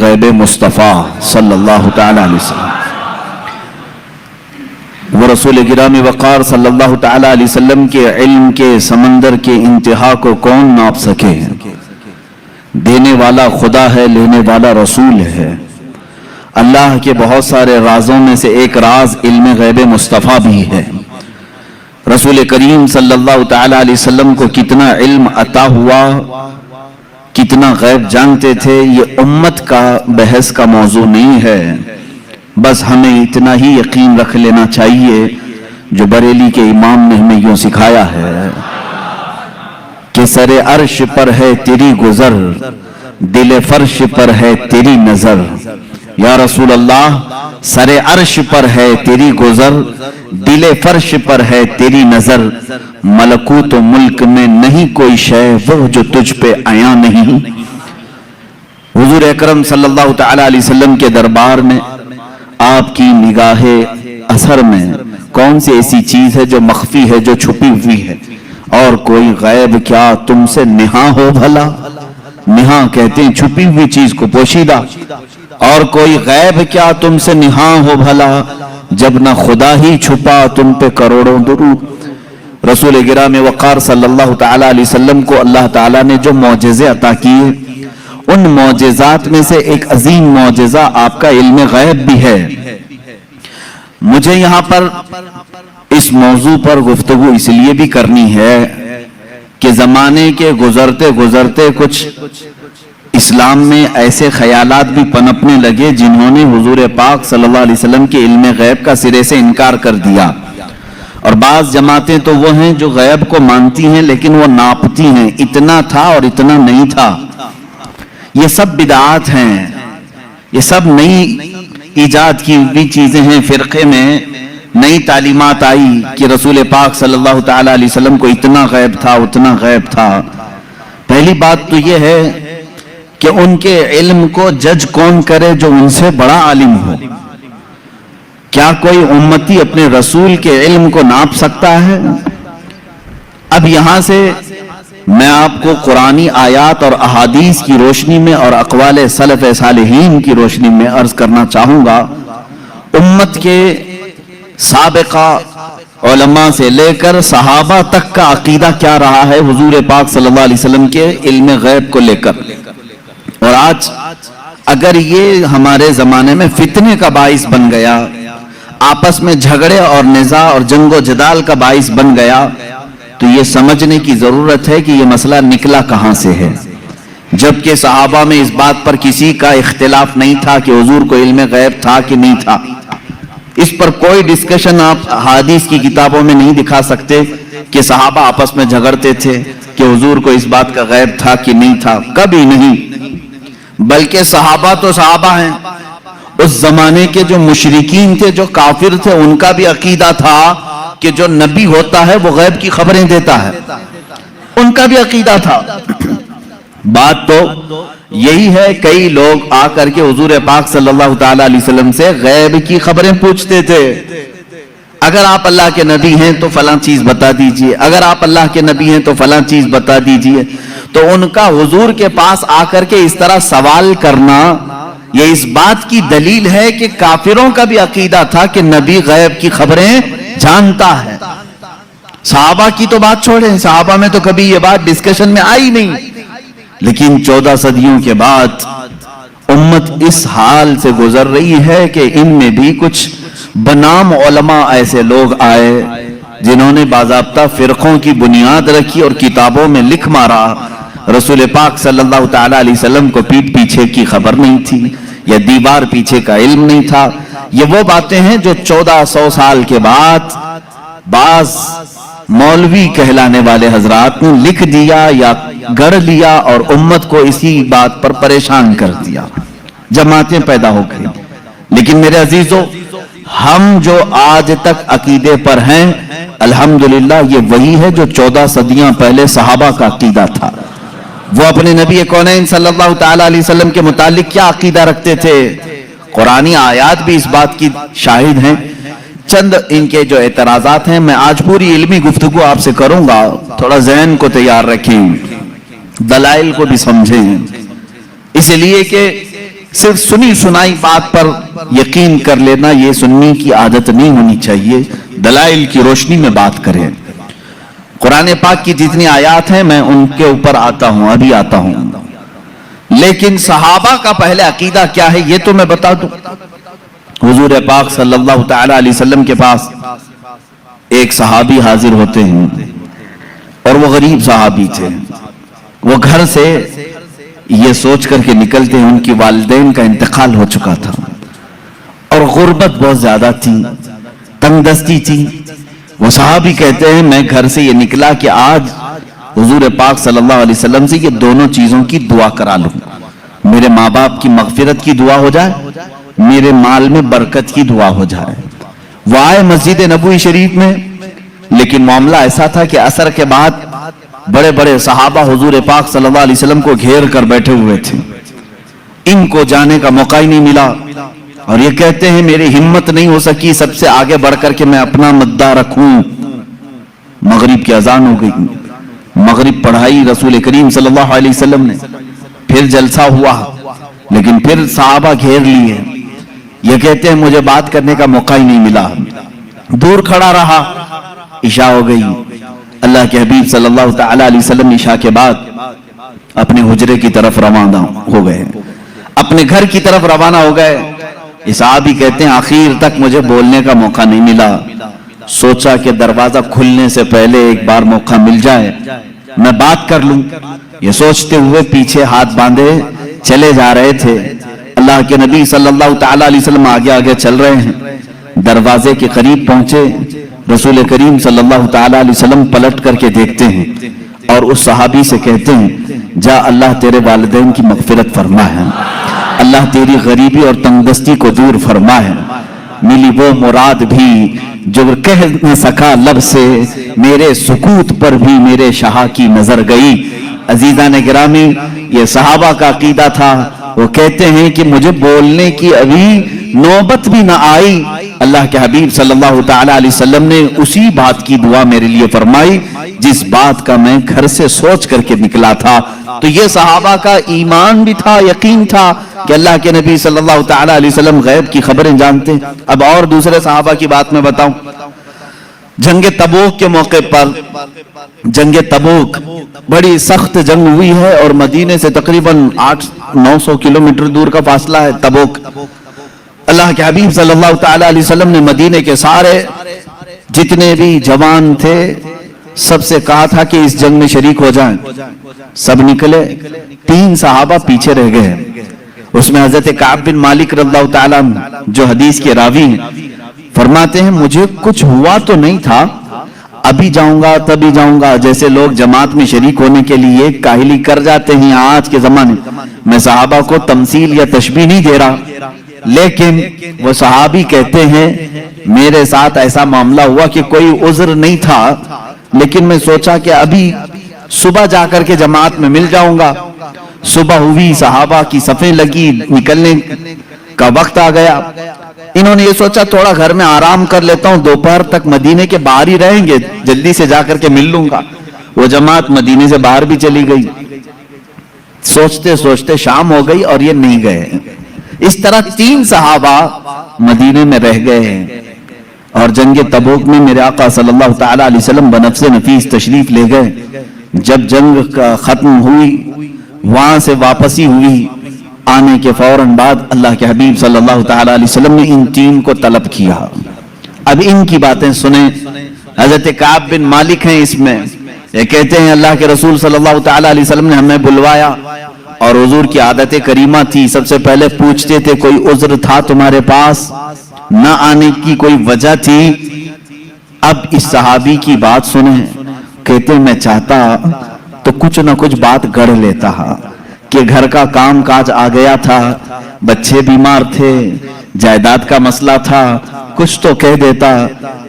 غیب مصطفیٰ صلی اللہ تعالی علیہ وسلم، وہ رسول گرامی وقار صلی اللہ تعالی علیہ وسلم کے علم کے سمندر کے انتہا کو کون ناپ سکے؟ دینے والا خدا ہے، لینے والا رسول ہے۔ اللہ کے بہت سارے رازوں میں سے ایک راز علم غیب مصطفیٰ بھی ہے۔ رسول کریم صلی اللہ تعالی علیہ وسلم کو کتنا علم عطا ہوا، کتنا غیب جانتے تھے، یہ امت کا بحث کا موضوع نہیں ہے۔ بس ہمیں اتنا ہی یقین رکھ لینا چاہیے جو بریلی کے امام نے ہمیں یوں سکھایا ہے کہ سر عرش پر ہے تیری گزر، دل فرش پر ہے تیری نظر۔ یا رسول اللہ، سر عرش پر ہے تیری گزر، دل فرش پر ہے تیری نظر، ملکوت و ملک میں نہیں کوئی شے وہ جو تجھ پہ عیاں نہیں۔ حضور اکرم صلی اللہ تعالی علیہ وسلم کے دربار میں آپ کی نگاہ اثر میں کون سی ایسی چیز ہے جو مخفی ہے، جو چھپی ہوئی ہے؟ اور کوئی غیب کیا تم سے نہاں ہو بھلا؟ نہاں کہتے ہیں چھپی ہوئی چیز کو، پوشیدہ۔ اور کوئی غیب کیا تم سے نہاں ہو بھلا، جب نہ خدا ہی چھپا تم پہ کروڑوں درود۔ رسول گرامی وقار صلی اللہ تعالی علیہ وسلم کو اللہ تعالیٰ نے جو معجزے عطا کیے، ان معجزات میں سے ایک عظیم معجزہ آپ کا علم غیب بھی ہے۔ مجھے یہاں پر اس موضوع پر گفتگو اس لیے بھی کرنی ہے کہ زمانے کے گزرتے گزرتے کچھ اسلام میں ایسے خیالات بھی پنپنے لگے جنہوں نے حضور پاک صلی اللہ علیہ وسلم کے علم غیب کا سرے سے انکار کر دیا۔ اور بعض جماعتیں تو وہ ہیں جو غیب کو مانتی ہیں لیکن وہ ناپتی ہیں، اتنا تھا اور اتنا نہیں تھا۔ یہ سب بدعات ہیں، یہ سب نئی ایجاد کی ہوئی چیزیں ہیں۔ فرقے میں نئی تعلیمات آئی کہ رسول پاک صلی اللہ تعالی علیہ وسلم کو اتنا غیب تھا، اتنا غیب تھا۔ پہلی بات تو یہ ہے کہ ان کے علم کو جج کون کرے جو ان سے بڑا عالم ہو؟ کیا کوئی امتی اپنے رسول کے علم کو ناپ سکتا ہے؟ اب یہاں سے میں آپ کو قرآنی آیات اور احادیث کی روشنی میں اور اقوال سلف صالحین کی روشنی میں عرض کرنا چاہوں گا، امت کے سابقہ علماء سے لے کر صحابہ تک کا عقیدہ کیا رہا ہے حضور پاک صلی اللہ علیہ وسلم کے علم غیب کو لے کر۔ اور آج اگر یہ ہمارے زمانے میں فتنے کا باعث بن گیا، آپس میں جھگڑے اور نزاع اور جنگ و جدال کا باعث بن گیا، تو یہ سمجھنے کی ضرورت ہے کہ یہ مسئلہ نکلا کہاں سے ہے، جبکہ صحابہ میں اس بات پر کسی کا اختلاف نہیں تھا کہ حضور کو علم غیب تھا کہ نہیں تھا۔ اس پر کوئی ڈسکشن آپ حدیث کی کتابوں میں نہیں دکھا سکتے کہ صحابہ آپس میں جھگڑتے تھے کہ حضور کو اس بات کا غیب تھا کہ نہیں تھا، کبھی نہیں۔ بلکہ صحابہ تو صحابہ ہیں، اس زمانے کے جو مشرکین تھے، جو کافر تھے، ان کا بھی عقیدہ تھا کہ جو نبی ہوتا ہے وہ غیب کی خبریں دیتا ہے، ان کا بھی عقیدہ تھا۔ بات تو یہی ہے، کئی لوگ آ کر کے حضور پاک صلی اللہ تعالی علیہ وسلم سے غیب کی خبریں پوچھتے تھے۔ اگر آپ اللہ کے نبی ہیں تو فلاں چیز بتا دیجئے، اگر آپ اللہ کے نبی ہیں تو فلاں چیز بتا دیجئے۔ تو ان کا حضور کے پاس آ کر کے اس طرح سوال کرنا، یہ اس بات کی دلیل ہے کہ کافروں کا بھی عقیدہ تھا کہ نبی غیب کی خبریں جانتا ہے۔ صحابہ کی تو بات چھوڑیں، صحابہ میں تو کبھی یہ بات ڈسکشن میں آئی نہیں، لیکن 14 صدیوں کے بعد امت اس حال سے گزر رہی ہے کہ ان میں بھی کچھ بنام علماء ایسے لوگ آئے جنہوں نے باضابطہ فرقوں کی بنیاد رکھی اور کتابوں میں لکھ مارا رسول پاک صلی اللہ تعالی علیہ وسلم کو پیٹ پیچھے کی خبر نہیں تھی، یا دیوار پیچھے کا علم نہیں تھا۔ یہ وہ باتیں ہیں جو 1400 سال کے بعد بعض مولوی کہلانے والے حضرات نے لکھ دیا یا گڑھ لیا اور امت کو اسی بات پر پریشان کر دیا، جماعتیں پیدا ہو گئی۔ لیکن میرے عزیزو، ہم جو آج تک عقیدے پر ہیں، الحمدللہ یہ وہی ہے جو 14 صدیاں پہلے صحابہ کا عقیدہ تھا۔ وہ اپنے نبی کونین صلی اللہ تعالی علیہ وسلم کے متعلق کیا عقیدہ رکھتے تھے؟ قرآنی آیات بھی اس بات کی شاہد ہیں۔ چند ان کے جو اعتراضات ہیں، میں آج پوری علمی گفتگو آپ سے کروں گا، تھوڑا ذہن کو تیار رکھیں، دلائل کو بھی سمجھیں، اس لیے کہ صرف سنی سنائی بات پر یقین کر لینا، یہ سننے کی عادت نہیں ہونی چاہیے، دلائل کی روشنی میں بات کریں۔ قرآن پاک کی جتنی آیات ہیں میں ان کے اوپر آتا ہوں، ابھی آتا ہوں، لیکن صحابہ کا پہلے عقیدہ کیا ہے یہ تو میں بتا دوں۔ حضور پاک صلی اللہ تعالی علیہ وسلم کے پاس ایک صحابی حاضر ہوتے ہیں، اور وہ غریب صحابی تھے۔ وہ گھر سے یہ سوچ کر کے نکلتے ہیں ان کی والدین کا انتقال ہو چکا تھا، اور غربت بہت زیادہ تھی، تنگ دستی تھی۔ وہ صحابی کہتے ہیں میں گھر سے یہ نکلا کہ آج حضور پاک صلی اللہ علیہ وسلم سے یہ دونوں چیزوں کی دعا کرا لوں، میرے ماں باپ کی مغفرت کی دعا ہو جائے، میرے مال میں برکت کی دعا ہو جائے۔ وہ آئے مسجد نبوی شریف میں، لیکن معاملہ ایسا تھا کہ عصر کے بعد بڑے بڑے صحابہ حضور پاک صلی اللہ علیہ وسلم کو گھیر کر بیٹھے ہوئے تھے، ان کو جانے کا موقع ہی نہیں ملا، اور یہ کہتے ہیں میری ہمت نہیں ہو سکی سب سے آگے بڑھ کر کے میں اپنا مدہ رکھوں۔ مغرب کی اذان ہو گئی، مغرب پڑھائی رسول کریم صلی اللہ علیہ وسلم نے، پھر جلسہ ہوا، لیکن پھر صحابہ گھیر لیے۔ یہ کہتے ہیں مجھے بات کرنے کا موقع ہی نہیں ملا، دور کھڑا رہا۔ عشاء ہو گئی، اللہ کے حبیب صلی اللہ تعالی علیہ وسلم عشاء کے بعد اپنے حجرے کی طرف روانہ ہو گئے، اپنے گھر کی طرف روانہ ہو گئے۔ صحابی کہتے ہیں آخر تک مجھے بولنے کا موقع نہیں ملا، سوچا کہ دروازہ کھلنے سے پہلے ایک بار موقع مل جائے میں بات کر لوں۔ یہ سوچتے ہوئے پیچھے ہاتھ باندھے چلے جا رہے تھے۔ اللہ کے نبی صلی اللہ تعالی علیہ وسلم آگے آگے چل رہے ہیں، دروازے کے قریب پہنچے، رسول کریم صلی اللہ تعالی علیہ وسلم پلٹ کر کے دیکھتے ہیں اور اس صحابی سے کہتے ہیں جا اللہ تیرے والدین کی مغفرت فرما ہے، اللہ تیری غریبی اور تنگدستی کو دور فرما ہے، ملی وہ مراد بھی جو کہہ نہ سکا لب سے، میرے سکوت پر بھی میرے شاہ کی نظر گئی۔ عزیزان گرامی، یہ صحابہ کا عقیدہ تھا۔ وہ کہتے ہیں کہ مجھے بولنے کی ابھی نوبت بھی نہ آئی، اللہ کے حبیب صلی اللہ تعالی علیہ وسلم نے اسی بات کی دعا میرے لیے فرمائی جس بات کا میں گھر سے سوچ کر کے نکلا تھا۔ تو یہ صحابہ کا ایمان بھی تھا، یقین تھا کہ اللہ کے نبی صلی اللہ تعالی علیہ وسلم غیب کی خبریں جانتے ہیں۔ اب اور دوسرے صحابہ کی بات میں بتاؤں، جنگ تبوک کے موقع پر، جنگ تبوک بڑی سخت جنگ ہوئی ہے اور مدینے سے تقریباً 800-900 کلومیٹر دور کا فاصلہ ہے تبوک۔ اللہ کے حبیب صلی اللہ تعالی علیہ وسلم نے مدینے کے سارے جتنے بھی جوان تھے سب سے کہا تھا کہ اس جنگ میں شریک ہو جائیں، سب نکلے، 3 صحابہ پیچھے رہ گئے، اس میں حضرت کعب بن مالک رضی اللہ تعالیٰ جو حدیث کے راوی ہیں فرماتے ہیں مجھے کچھ ہوا تو نہیں تھا، ابھی جاؤں گا تبھی جاؤں گا، جیسے لوگ جماعت میں شریک ہونے کے لیے کاہلی کر جاتے ہیں آج کے زمانے میں۔ صحابہ کو تمثیل یا تشبیہ نہیں دے رہا، لیکن وہ صحابی کہتے ہیں میرے ساتھ ایسا معاملہ ہوا کہ کوئی عذر نہیں تھا، لیکن میں سوچا کہ ابھی صبح جا کر کے جماعت میں مل جاؤں گا۔ صبح ہوئی، صحابہ کی صفیں لگی، نکلنے کا وقت آ گیا۔ انہوں نے یہ سوچا تھوڑا گھر میں آرام کر لیتا ہوں، دوپہر تک مدینے کے باہر ہی رہیں گے، جلدی سے جا کر کے مل لوں گا۔ وہ جماعت مدینے سے باہر بھی چلی گئی، سوچتے سوچتے شام ہو گئی اور یہ نہیں گئے۔ اس طرح 3 صحابہ مدینے میں رہ گئے ہیں، اور جنگ تبوک میں میرے آقا صلی اللہ تعالی علیہ وسلم بنفس نفیس تشریف لے گئے۔ جب جنگ کا ختم ہوئی، وہاں سے واپسی ہوئی، آنے کے فوراً بعد اللہ کے حبیب صلی اللہ تعالی علیہ وسلم نے ان 3 کو طلب کیا۔ اب ان کی باتیں سنیں۔ حضرت کعب بن مالک ہیں اس میں، یہ کہتے ہیں اللہ کے رسول صلی اللہ تعالی علیہ وسلم نے ہمیں بلوایا، اور حضور کی عادت کریمہ تھی سب سے پہلے پوچھتے تھے کوئی عذر تھا تمہارے پاس، نہ آنے کی کوئی وجہ تھی۔ اب اس صحابی کی بات سنیں، کہتے ہیں میں چاہتا تو کچھ نہ کچھ بات گڑھ لیتا کہ گھر کا کام کاج آ گیا تھا، بچے بیمار تھے، جائیداد کا مسئلہ تھا، کچھ تو کہہ دیتا۔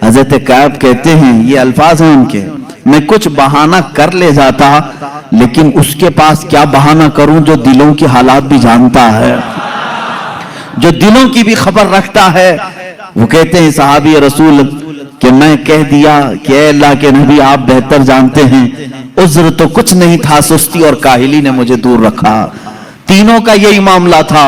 حضرت کعب کہتے ہیں یہ الفاظ ہیں ان کے، میں کچھ بہانہ کر لے جاتا، لیکن اس کے پاس کیا بہانہ کروں جو دلوں کی حالات بھی جانتا ہے، جو دلوں کی بھی خبر رکھتا ہے۔ وہ کہتے ہیں صحابی رسول کہ میں کہہ دیا کہ اے اللہ کے نبی آپ بہتر جانتے ہیں، عذر تو کچھ نہیں تھا، سستی اور کاہلی نے مجھے دور رکھا۔ تینوں کا یہی معاملہ تھا،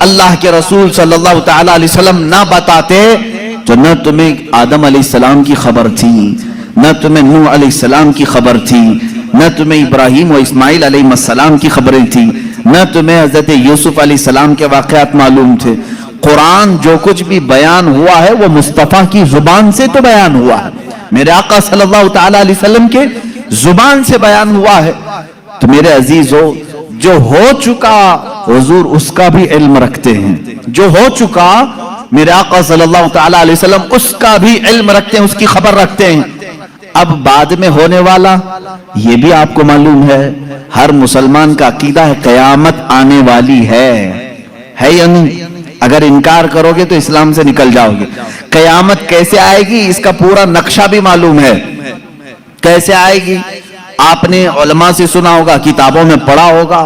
اللہ کے رسول صلی اللہ تعالی علیہ وسلم نہ بتاتے تو نہ تمہیں آدم علیہ السلام کی خبر تھی، نہ تمہیں نوح علیہ السلام کی خبر تھی، نہ تمہیں ابراہیم و اسماعیل علیہ السلام کی خبریں تھی، نہ تمہیں حضرت یوسف علیہ السلام کے واقعات معلوم تھے۔ قرآن جو کچھ بھی بیان ہوا ہے وہ مصطفیٰ کی زبان سے تو بیان ہوا ہے، میرے آقا صلی اللہ تعالی علیہ وسلم کے زبان سے بیان ہوا ہے۔ تو میرے عزیزو، جو ہو چکا حضور اس کا بھی علم رکھتے ہیں، جو ہو چکا میرے آقا صلی اللہ تعالی علیہ وسلم اس کا بھی علم رکھتے ہیں، اس کی خبر رکھتے ہیں۔ اب بعد میں ہونے والا یہ بھی آپ کو معلوم ہے، ہر مسلمان کا عقیدہ ہے قیامت آنے والی ہے یا نہیں؟ اگر انکار کرو گے تو اسلام سے نکل جاؤ گے۔ قیامت کیسے آئے گی اس کا پورا نقشہ بھی معلوم ہے، کیسے آئے گی آپ نے علماء سے سنا ہوگا، کتابوں میں پڑھا ہوگا،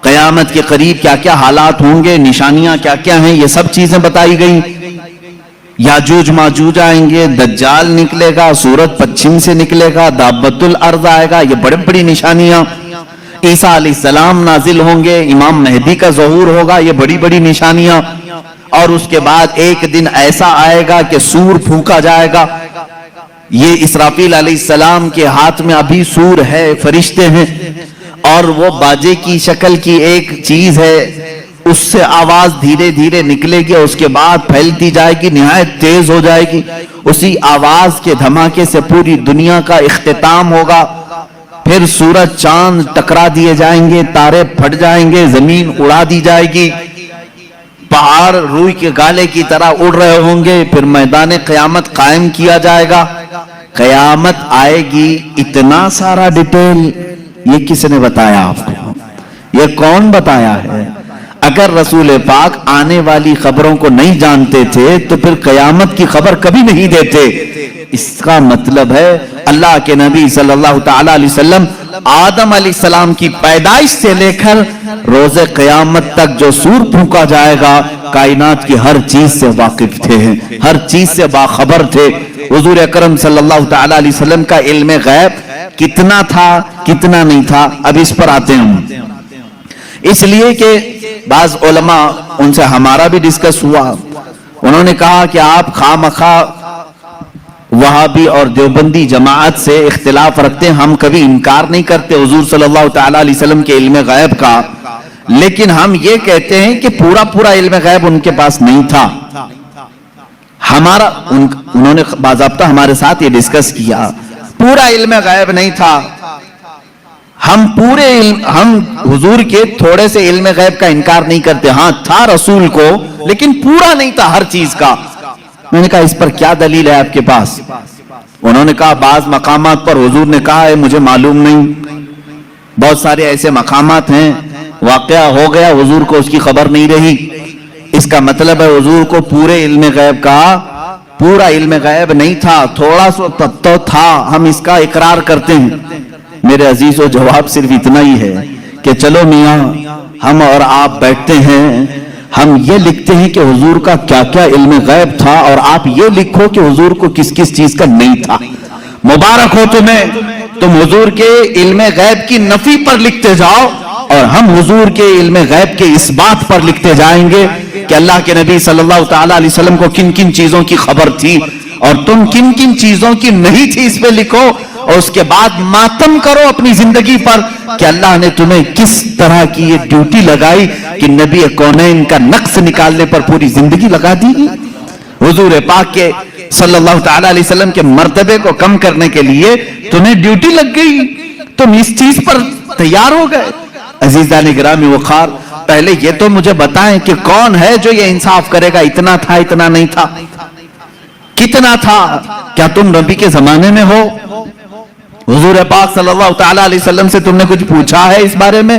قیامت کے قریب کیا کیا حالات ہوں گے، نشانیاں کیا کیا ہیں، یہ سب چیزیں بتائی گئی۔ یاجوج ماجوج آئیں گے، دجال نکلے گا، سورج پچھم سے نکلے گا، دابت الارض آئے گا، یہ بڑی بڑی نشانیاں۔ عیسیٰ علیہ السلام نازل ہوں گے، امام مہدی کا ظہور ہوگا، یہ بڑی بڑی نشانیاں۔ اور اس کے بعد ایک دن ایسا آئے گا کہ سور پھونکا جائے گا۔ یہ اسرافیل علیہ السلام کے ہاتھ میں ابھی سور ہے، فرشتے ہیں، اور وہ باجے کی شکل کی ایک چیز ہے، اس سے آواز دھیرے دھیرے نکلے گی اور اس کے بعد پھیلتی جائے گی، نہایت تیز ہو جائے گی۔ اسی آواز کے دھماکے سے پوری دنیا کا اختتام ہوگا۔ پھر سورج چاند ٹکرا دیے جائیں گے، تارے پھٹ جائیں گے، زمین اڑا دی جائے گی، پہاڑ روئی کے گالے کی طرح اڑ رہے ہوں گے، پھر میدان قیامت قائم کیا جائے گا۔ قیامت آئے گی، اتنا سارا ڈیٹیل یہ کس نے بتایا آپ کو؟ یہ کون بتایا ہے؟ اگر رسول پاک آنے والی خبروں کو نہیں جانتے تھے تو پھر قیامت کی خبر کبھی نہیں دیتے۔ اس کا مطلب ہے اللہ کے نبی صلی اللہ تعالی علیہ وسلم آدم علیہ السلام کی پیدائش سے لے کر روز قیامت تک جو سور پھونکا جائے گا، کائنات کی ہر چیز سے واقف تھے، ہر چیز سے باخبر تھے۔ حضور اکرم صلی اللہ تعالی علیہ وسلم کا علم غیب کتنا تھا، کتنا نہیں تھا، اب اس پر آتے ہیں۔ اس لیے کہ بعض علماء، ان سے ہمارا بھی ڈسکس ہوا، انہوں نے کہا کہ آپ خواہ وہابی اور دیوبندی جماعت سے اختلاف رکھتے ہیں، ہم کبھی انکار نہیں کرتے حضور صلی اللہ تعالی علیہ وسلم کے علم غیب کا، لیکن ہم یہ کہتے ہیں کہ پورا علم غیب ان کے پاس نہیں تھا۔ انہوں نے باضابطہ ہمارے ساتھ یہ ڈسکس کیا، پورا علم غیب نہیں تھا۔ ہم حضور کے تھوڑے سے علم غیب کا انکار نہیں کرتے، ہاں تھا رسول کو، لیکن پورا نہیں تھا ہر چیز کا۔ میں نے کہا اس پر کیا دلیل ہے آپ کے پاس؟ انہوں نے کہا بعض مقامات پر حضور نے کہا ہے مجھے معلوم نہیں، بہت سارے ایسے مقامات ہیں واقعہ ہو گیا حضور کو اس کی خبر نہیں رہی، اس کا مطلب ہے حضور کو پورے علم غیب کا پورا علم غیب نہیں تھا، تھوڑا سا تو تھا، ہم اس کا اقرار کرتے ہیں۔ میرے عزیزو، جواب صرف اتنا ہی ہے کہ چلو میاں، ہم اور آپ بیٹھتے ہیں، ہم یہ لکھتے ہیں کہ حضور کا کیا کیا علم غیب تھا، اور آپ یہ لکھو کہ حضور کو کس کس چیز کا نہیں تھا۔ مبارک ہو تمہیں، تم حضور کے علم غیب کی نفی پر لکھتے جاؤ، اور ہم حضور کے علم غیب کے اس بات پر لکھتے جائیں گے کہ اللہ کے نبی صلی اللہ تعالی علیہ وسلم کو کن کن چیزوں کی خبر تھی اور تم کن کن چیزوں کی نہیں تھی، اس پہ لکھو، اور اس کے بعد ماتم کرو اپنی زندگی پر کہ اللہ نے تمہیں کس طرح کی یہ ڈیوٹی لگائی کہ نبی کونین کا نقص نکالنے پر پوری زندگی لگا دی۔ حضور پاک کے صلی اللہ تعالی علیہ وسلم کے مرتبے کو کم کرنے کے لیے تمہیں ڈیوٹی لگ گئی، تم اس چیز پر تیار ہو گئے۔ عزیزان گرامی وقار، پہلے یہ تو مجھے بتائیں کہ کون ہے جو یہ انصاف کرے گا اتنا تھا اتنا نہیں تھا، کتنا تھا؟ کیا تم نبی کے زمانے میں ہو؟ حضور پاک صلی اللہ تعالی علیہ وسلم سے تم نے کچھ پوچھا ہے اس بارے میں؟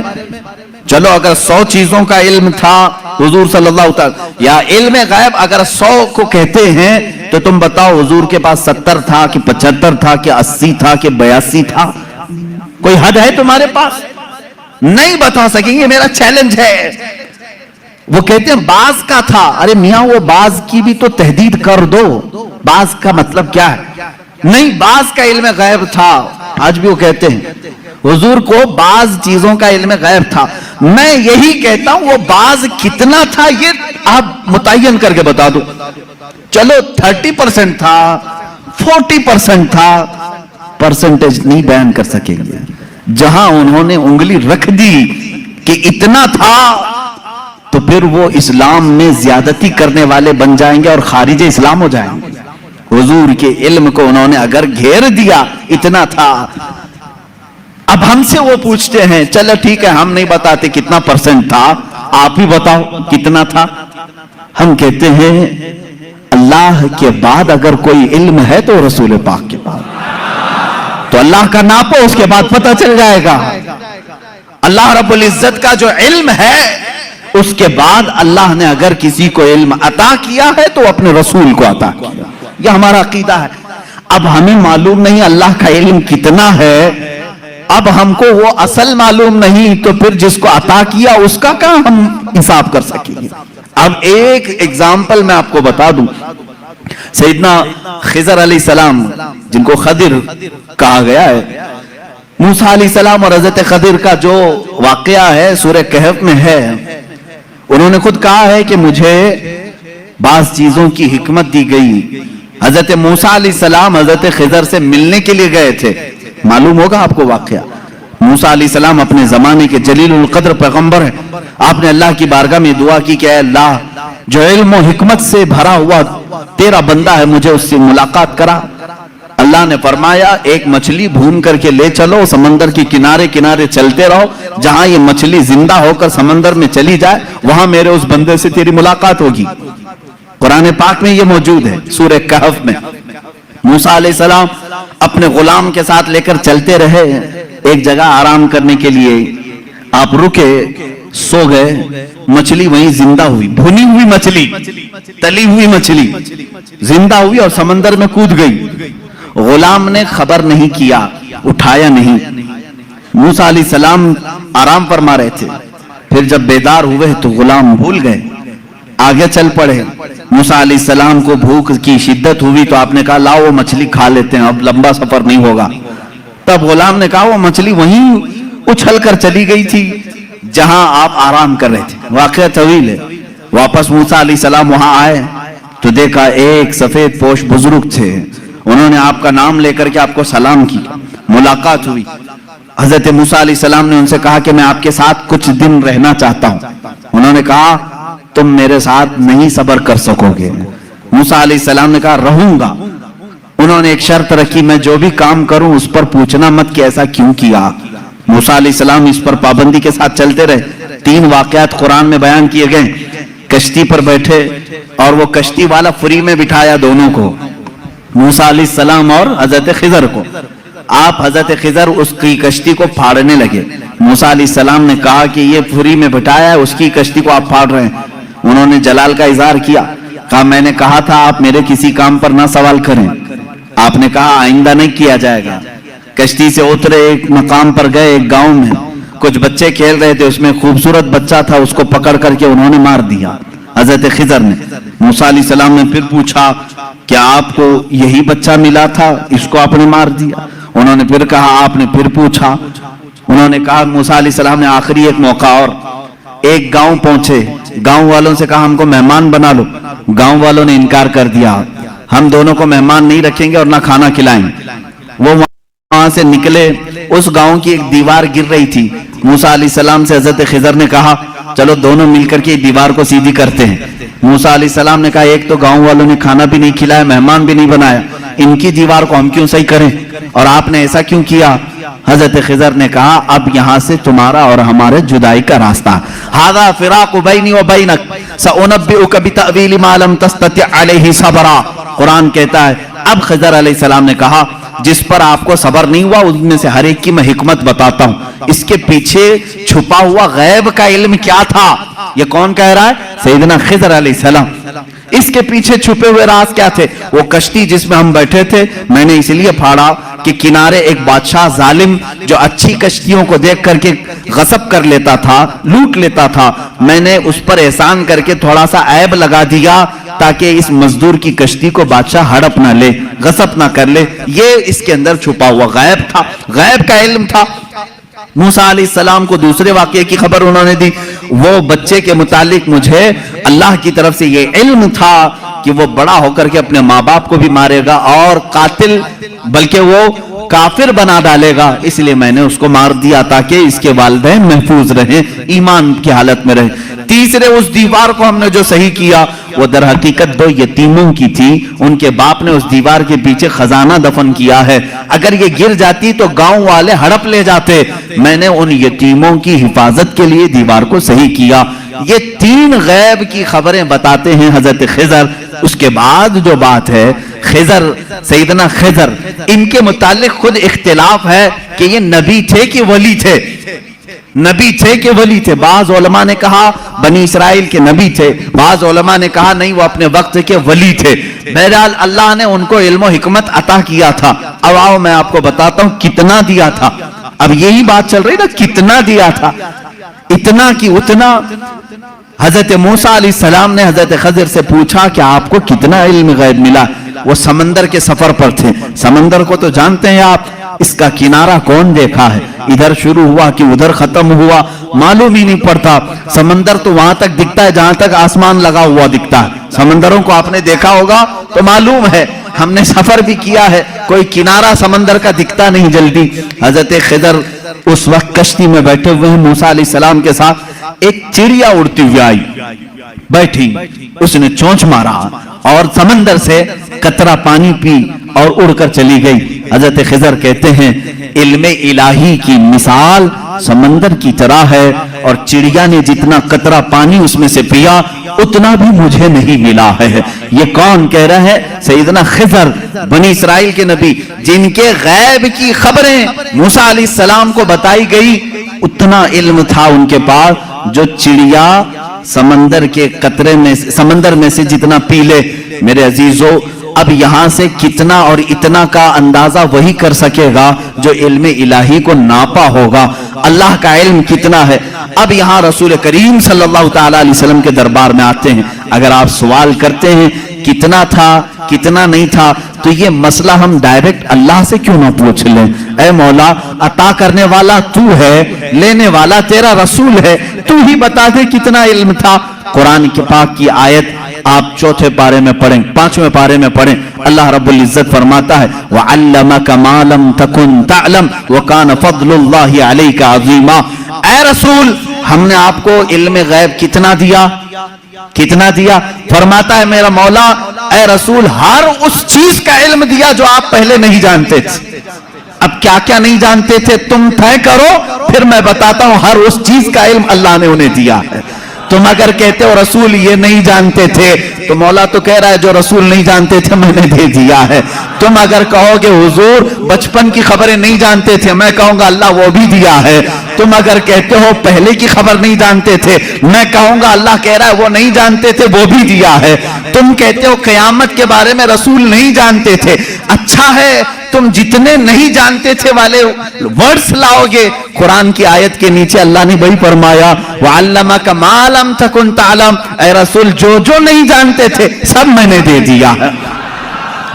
چلو اگر 100 چیزوں کا علم تھا حضور صلی اللہ تعالی، یا علم غیب اگر 100 کو کہتے ہیں تو تم بتاؤ حضور کے پاس 70 تھا کہ 75 تھا کہ 80 تھا کہ 82 تھا؟ کوئی حد ہے تمہارے پاس؟ نہیں بتا سکیں گے، میرا چیلنج ہے۔ وہ کہتے ہیں بعض کا تھا، ارے میاں وہ بعض کی بھی تو تحدید کر دو، بعض کا مطلب کیا ہے؟ نہیں، بعض کا علم غیب تھا، آج بھی وہ کہتے ہیں حضور کو بعض چیزوں کا علم غیب تھا۔ میں یہی کہتا ہوں وہ باز کتنا تھا یہ آپ متعین کر کے بتا دو. چلو 30% تھا 40% تھا, پرسنٹیج نہیں بیان کر سکیں گے. جہاں انہوں نے انگلی رکھ دی کہ اتنا تھا تو پھر وہ اسلام میں زیادتی کرنے والے بن جائیں گے اور خارج اسلام ہو جائیں گے. حضور کے علم کو انہوں نے اگر گھیر دیا اتنا تھا. اب ہم سے وہ پوچھتے ہیں چلو ٹھیک ہے ہم نہیں بتاتے کتنا پرسنٹ تھا, آپ ہی بتاؤ کتنا تھا. ہم کہتے ہیں اللہ کے بعد اگر کوئی علم ہے تو رسول پاک کے بعد, تو اللہ کا ناپو, اس کے بعد پتہ چل جائے گا. اللہ رب العزت کا جو علم ہے اس کے بعد اللہ نے اگر کسی کو علم عطا کیا ہے تو اپنے رسول کو عطا کیا. یہ ہمارا عقیدہ ہے. اب ہمیں معلوم نہیں اللہ کا علم کتنا ہے, اب ہم کو وہ اصل معلوم نہیں, تو پھر جس کو عطا کیا اس کا کہاں ہم حساب کر سکیں گے. اب ایک ایگزامپل میں آپ کو بتا دوں. سیدنا خضر علیہ السلام جن کو خضر کہا گیا ہے, موسیٰ علیہ السلام اور حضرت خضر کا جو واقعہ ہے سورہ کہف میں ہے. انہوں نے خود کہا ہے کہ مجھے بعض چیزوں کی حکمت دی گئی. حضرت موسیٰ علیہ السلام حضرت خضر سے ملنے کے لیے گئے تھے, معلوم ہوگا آپ کو واقعہ. موسیٰ علیہ السلام اپنے زمانے کے جلیل القدر پیغمبر ہیں. آپ نے اللہ کی بارگاہ میں دعا کی کہ اے اللہ جو علم و حکمت سے بھرا ہوا تیرا بندہ ہے مجھے اس سے ملاقات کرا. اللہ نے فرمایا ایک مچھلی بھون کر کے لے چلو, سمندر کی کنارے کنارے چلتے رہو, جہاں یہ مچھلی زندہ ہو کر سمندر میں چلی جائے وہاں میرے اس بندے سے تیری ملاقات ہوگی. قرآن پاک میں یہ موجود ہے سورہ کہف میں. موسیٰ علیہ السلام اپنے غلام کے ساتھ لے کر چلتے رہے, ایک جگہ آرام کرنے کے لیے آپ رکے, سو گئے, مچھلی وہیں زندہ ہوئی, بھنی ہوئی مچھلی, تلی ہوئی مچھلی زندہ ہوئی اور سمندر میں کود گئی. غلام نے خبر نہیں کیا, اٹھایا نہیں. موسیٰ علیہ السلام آرام فرما رہے تھے, پھر جب بیدار ہوئے تو غلام بھول گئے, آگے چل پڑے. موسیٰ علیہ السلام کو بھوک کی شدت ہوئی تو آپ نے کہا لاؤ وہ مچھلی کھا لیتے ہیں, اب لمبا سفر نہیں ہوگا. تب غلام نے کہا وہ مچھلی وہیں اچھل کر چلی گئی تھی جہاں آپ آرام کر رہے تھے. واقعہ طویل ہے. واپس موسیٰ علیہ السلام وہاں آئے تو دیکھا ایک سفید پوش بزرگ تھے, انہوں نے آپ کا نام لے کر کے آپ کو سلام کی, ملاقات ہوئی. حضرت موسیٰ علیہ السلام نے ان سے کہا کہ میں آپ کے ساتھ کچھ دن رہنا چاہتا ہوں. انہوں نے کہا تم میرے ساتھ نہیں صبر کر سکو گے. موسیٰ علیہ السلام نے کہا رہوں گا. انہوں نے ایک شرط رکھی میں جو بھی کام کروں اس پر پوچھنا مت کہ ایسا کیوں کیا. موسیٰ علیہ السلام اس پر پابندی کے ساتھ چلتے رہے. 3 واقعات قرآن میں بیان کیے گئے. کشتی پر بیٹھے اور وہ کشتی والا فری میں بٹھایا دونوں کو, موسیٰ علیہ السلام اور حضرت خضر کو. آپ حضرت خضر اس کی کشتی کو پھاڑنے لگے. موسیٰ علیہ السلام نے کہا کہ یہ فری میں بٹھایا ہے, اس کی کشتی کو آپ پھاڑ رہے ہیں. انہوں نے جلال کا اظہار کیا, کہا میں نے کہا تھا آپ میرے کسی کام پر نہ سوال کریں. آپ نے کہا آئندہ نہیں کیا جائے گا. کشتی سے اترے, ایک مقام پر گئے, ایک گاؤں میں کچھ بچے کھیل رہے تھے, اس میں خوبصورت بچہ تھا, اس کو پکڑ کر کے انہوں نے مار دیا حضرت خضر نے. موسیٰ علیہ السلام نے پھر پوچھا کیا آپ کو یہی بچہ ملا تھا, اس کو آپ نے مار دیا؟ انہوں نے پھر کہا. آپ نے پھر پوچھا. انہوں نے کہا. موسیٰ علیہ السلام نے آخری ایک موقع اور, ایک گاؤں پہنچے, گاؤں والوں سے کہا ہم کو مہمان بنا لو. گاؤں والوں نے انکار کر دیا, ہم دونوں کو مہمان نہیں رکھیں گے اور نہ کھانا کھلائیں. وہ وہاں سے نکلے, اس گاؤں کی ایک دیوار گر رہی تھی. موسیٰ علیہ السلام سے حضرت خضر نے کہا چلو دونوں مل کر کے دیوار کو سیدھی کرتے ہیں. موسیٰ علیہ السلام نے کہا ایک تو گاؤں والوں نے کھانا بھی نہیں کھلایا, مہمان بھی نہیں بنایا, ان کی دیوار کو ہم کیوں صحیح کریں, اور آپ نے ایسا کیوں کیا؟ حضرت خضر نے کہا اب یہاں سے تمہارا اور ہمارے جدائی کا راستہ. ھذا فراق بینی و بینک سأنبئک بتأویل ما لم تستطع علیہ صبرا. قرآن کہتا ہے اب خضر علیہ السلام نے کہا جس پر آپ کو صبر نہیں ہوا ان میں سے ہر ایک کی میں حکمت بتاتا ہوں. اس کے پیچھے چھپا ہوا غیب کا علم کیا تھا, یہ کون کہہ رہا ہے؟ سیدنا خضر علیہ السلام. اس کے پیچھے چھپے ہوئے راز کیا تھے؟ وہ کشتی جس میں ہم بیٹھے تھے میں نے اس لیے پھاڑا کہ کنارے ایک بادشاہ ظالم جو اچھی کشتیوں کو دیکھ کر کے غصب کر لیتا تھا, لوٹ لیتا تھا, میں نے اس پر احسان کر کے تھوڑا سا عیب لگا دیا تاکہ اس مزدور کی کشتی کو بادشاہ ہڑپ نہ لے, غصب نہ کر لے. یہ اس کے اندر چھپا ہوا غیب تھا, غیب کا علم تھا. موسیٰ علیہ السلام کو دوسرے واقعے کی خبر انہوں نے دی. وہ بچے کے متعلق مجھے اللہ کی طرف سے یہ علم تھا کہ وہ بڑا ہو کر کے اپنے ماں باپ کو بھی مارے گا اور قاتل بلکہ وہ کافر بنا ڈالے گا، اس لیے میں نے اس کو مار دیا تاکہ اس کے والدین محفوظ رہیں، ایمان کی حالت میں رہیں. تیسرے، اس دیوار کو ہم نے جو صحیح کیا وہ در حقیقت 2 یتیموں کی تھی. ان کے باپ نے اس دیوار کے پیچھے خزانہ دفن کیا ہے، اگر یہ گر جاتی تو گاؤں والے ہڑپ لے جاتے. میں نے ان یتیموں کی حفاظت کے لیے دیوار کو صحیح کیا. یہ 3 غیب کی خبریں بتاتے ہیں حضرت خضر. اس کے بعد جو بات ہے خضر، سیدنا خضر، ان کے متعلق خود اختلاف ہے کہ یہ نبی تھے کہ ولی تھے. نبی تھے کہ ولی تھے. بعض علماء نے کہا بنی اسرائیل کے نبی تھے، بعض علماء نے کہا نہیں وہ اپنے وقت کے ولی تھے. بہرحال اللہ نے ان کو علم و حکمت عطا کیا تھا. اب آؤ میں آپ کو بتاتا ہوں کتنا دیا تھا. اب یہی بات چل رہی نا، کتنا دیا تھا، اتنا کی اتنا. حضرت موسیٰ علیہ السلام نے حضرت خضر سے پوچھا کہ آپ کو کتنا علم غیب ملا. وہ سمندر کے سفر پر تھے. سمندر کو تو جانتے ہیں آپ، اس کا کنارہ کون دیکھا ہے؟ ادھر شروع ہوا کہ ادھر ختم ہوا، معلوم ہی نہیں پڑتا. سمندر تو وہاں تک دکھتا ہے جہاں تک آسمان لگا ہوا دکھتا ہے. سمندروں کو آپ نے دیکھا ہوگا تو معلوم ہے، ہم نے سفر بھی کیا ہے، کوئی کنارہ سمندر کا دکھتا نہیں جلدی. حضرت خضر اس وقت کشتی میں بیٹھے ہوئے ہیں موسیٰ علیہ السلام کے ساتھ. ایک چڑیا اڑتی ہوئی آئی، بیٹھی، اس نے چونچ مارا اور سمندر سے قطرہ پانی پی اور اڑ کر چلی گئی. حضرت خضر کہتے ہیں علم الہی کی مثال سمندر کی طرح ہے، اور چڑیا نے جتنا قطرہ پانی اس میں سے پیا اتنا بھی مجھے نہیں ملا ہے. یہ کون کہہ رہا ہے؟ سیدنا خضر، بنی اسرائیل کے نبی، جن کے غیب کی خبریں موسیٰ علیہ السلام کو بتائی گئی. اتنا علم تھا ان کے پاس جو چڑیا سمندر کے قطرے میں، سمندر میں سے جتنا پی لے. میرے عزیزو، اب یہاں سے کتنا اور اتنا کا اندازہ وہی کر سکے گا جو علم الہی کو ناپا ہوگا. اللہ کا علم کتنا ہے. اب یہاں رسول کریم صلی اللہ تعالی علیہ وسلم کے دربار میں آتے ہیں. اگر آپ سوال کرتے ہیں کتنا تھا کتنا نہیں تھا، تو یہ مسئلہ ہم ڈائریکٹ اللہ سے کیوں نہ پوچھ لیں؟ اے مولا، عطا کرنے والا تو ہے، لینے والا تیرا رسول ہے، تو ہی بتا دے کتنا علم تھا. قرآن کے پاک کی آیت آپ 4 پارے میں پڑھیں، 5ویں پارے میں پڑھیں. اللہ رب العزت فرماتا ہے وَعَلَّمَكَ مَا لَمْ تَكُنْ تَعْلَمْ وَكَانَ فَضْلُ اللَّهِ عَلَيْكَ عَظِيمًا. اے رسول، ہم نے آپ کو علم غیب کتنا دیا؟ کتنا دیا؟ فرماتا ہے میرا مولا، اے رسول، ہر اس چیز کا علم دیا جو آپ پہلے نہیں جانتے تھے. اب کیا کیا نہیں جانتے تھے تم طے کرو، پھر میں بتاتا ہوں. ہر اس چیز کا علم اللہ نے انہیں دیا ہے. تم اگر کہتے ہو رسول یہ نہیں جانتے تھے، تو مولا تو کہہ رہا ہے جو رسول نہیں جانتے تھے میں نے دے دیا ہے. تم اگر کہو کہ حضور بچپن کی خبریں نہیں جانتے تھے، میں کہوں گا اللہ وہ بھی دیا ہے. تم اگر کہتے ہو پہلے کی خبر نہیں جانتے تھے، میں کہوں گا اللہ کہہ رہا ہے وہ نہیں جانتے تھے وہ بھی دیا ہے. تم کہتے ہو قیامت کے بارے میں رسول نہیں جانتے تھے، اچھا ہے تم جتنے نہیں جانتے تھے والے ورڈز لاؤ گے. قرآن کی آیت کے نیچے اللہ نے وہی فرمایا وَعَلَّمَكَ مَا لَمْ تَكُنْ تَعْلَمْ. اے رسول جو نہیں جانتے تھے سب میں نے دے دیا ہے.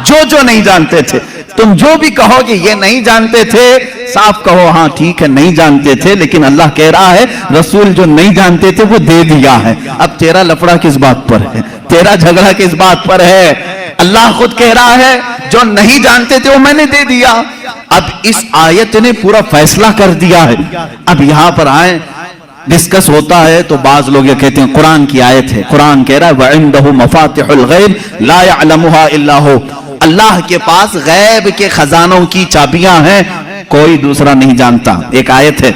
جو نہیں جانتے تھے، تم جو بھی کہو گے یہ نہیں جانتے تھے، صاف کہو ہاں ٹھیک ہے نہیں جانتے تھے، لیکن اللہ کہہ رہا ہے رسول جو نہیں جانتے تھے وہ دے دیا ہے. اب تیرا لفڑا کس بات پر ہے؟ تیرا جھگڑا کس بات پر ہے؟ اللہ خود کہہ رہا ہے جو نہیں جانتے تھے وہ میں نے دے دیا. اب اس آیت نے پورا فیصلہ کر دیا ہے. اب یہاں پر آئیں، ڈسکس ہوتا ہے تو بعض لوگ یہ کہتے ہیں قرآن کی آیت ہے. قرآن کہہ رہا ہے وَعِنْدَهُ مَفَاتِحُ الْغَيْبِ لَا يَعْلَمُهَا إِلَّا هُوَ. اللہ کے پاس غیب کے خزانوں کی چابیاں ہیں، کوئی دوسرا نہیں جانتا. ایک آیت ہے.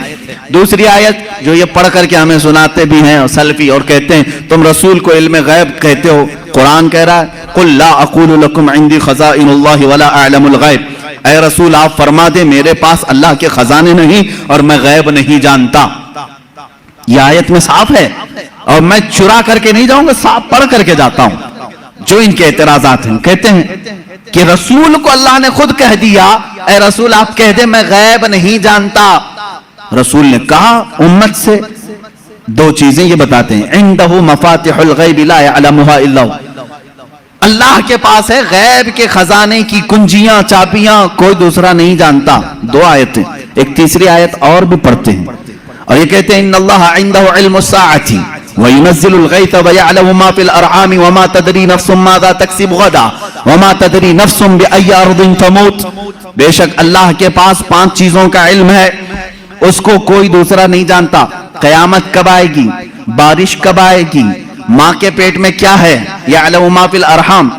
دوسری آیت جو یہ پڑھ کر کے ہمیں سناتے بھی ہیں سلفی اور کہتے ہیں تم رسول کو علم غیب کہتے ہو. قرآن کہہ رہا ہے قُلْ لَا أَقُولُ لَكُمْ عِنْدِي خَزَائِنُ اللَّهِ وَلَا أَعْلَمُ الْغَيْبِ. اے رسول آپ فرما دیں میرے پاس اللہ کے خزانے نہیں اور میں غیب نہیں جانتا. یہ آیت میں صاف ہے، اور میں چرا کر کے نہیں جاؤں گا، صاف پڑھ کر کے جاتا ہوں. جو ان کے اعتراضات ہیں کہتے ہیں کہ رسول کو اللہ نے خود کہہ دیا اے رسول آپ کہہ دیں میں غیب نہیں جانتا. رسول نے کہا امت سے 2 چیزیں یہ بتاتے ہیں عنده مفاتح الغیب لا يعلمها الا هو. اللہ کے پاس ہے غیب کے خزانے کی کنجیاں چابیاں، کوئی دوسرا نہیں جانتا. 2 آیتیں ایک تیسری آیت اور بھی پڑھتے ہیں اور یہ کہتے ہیں ان اللہ عنده علم الساعۃ وينزل الغيث ويعلم ما في الارحام وما تدري نفس ماذا تكسب غدا وما تدري نفس بأي ارض تموت. بے شک اللہ کے پاس 5 چیزوں کا علم ہے، اس کو کوئی دوسرا نہیں جانتا. قیامت کب آئے گی، بارش کب آئے گی، ماں کے پیٹ میں کیا ہے، یعلم ما فی الارحام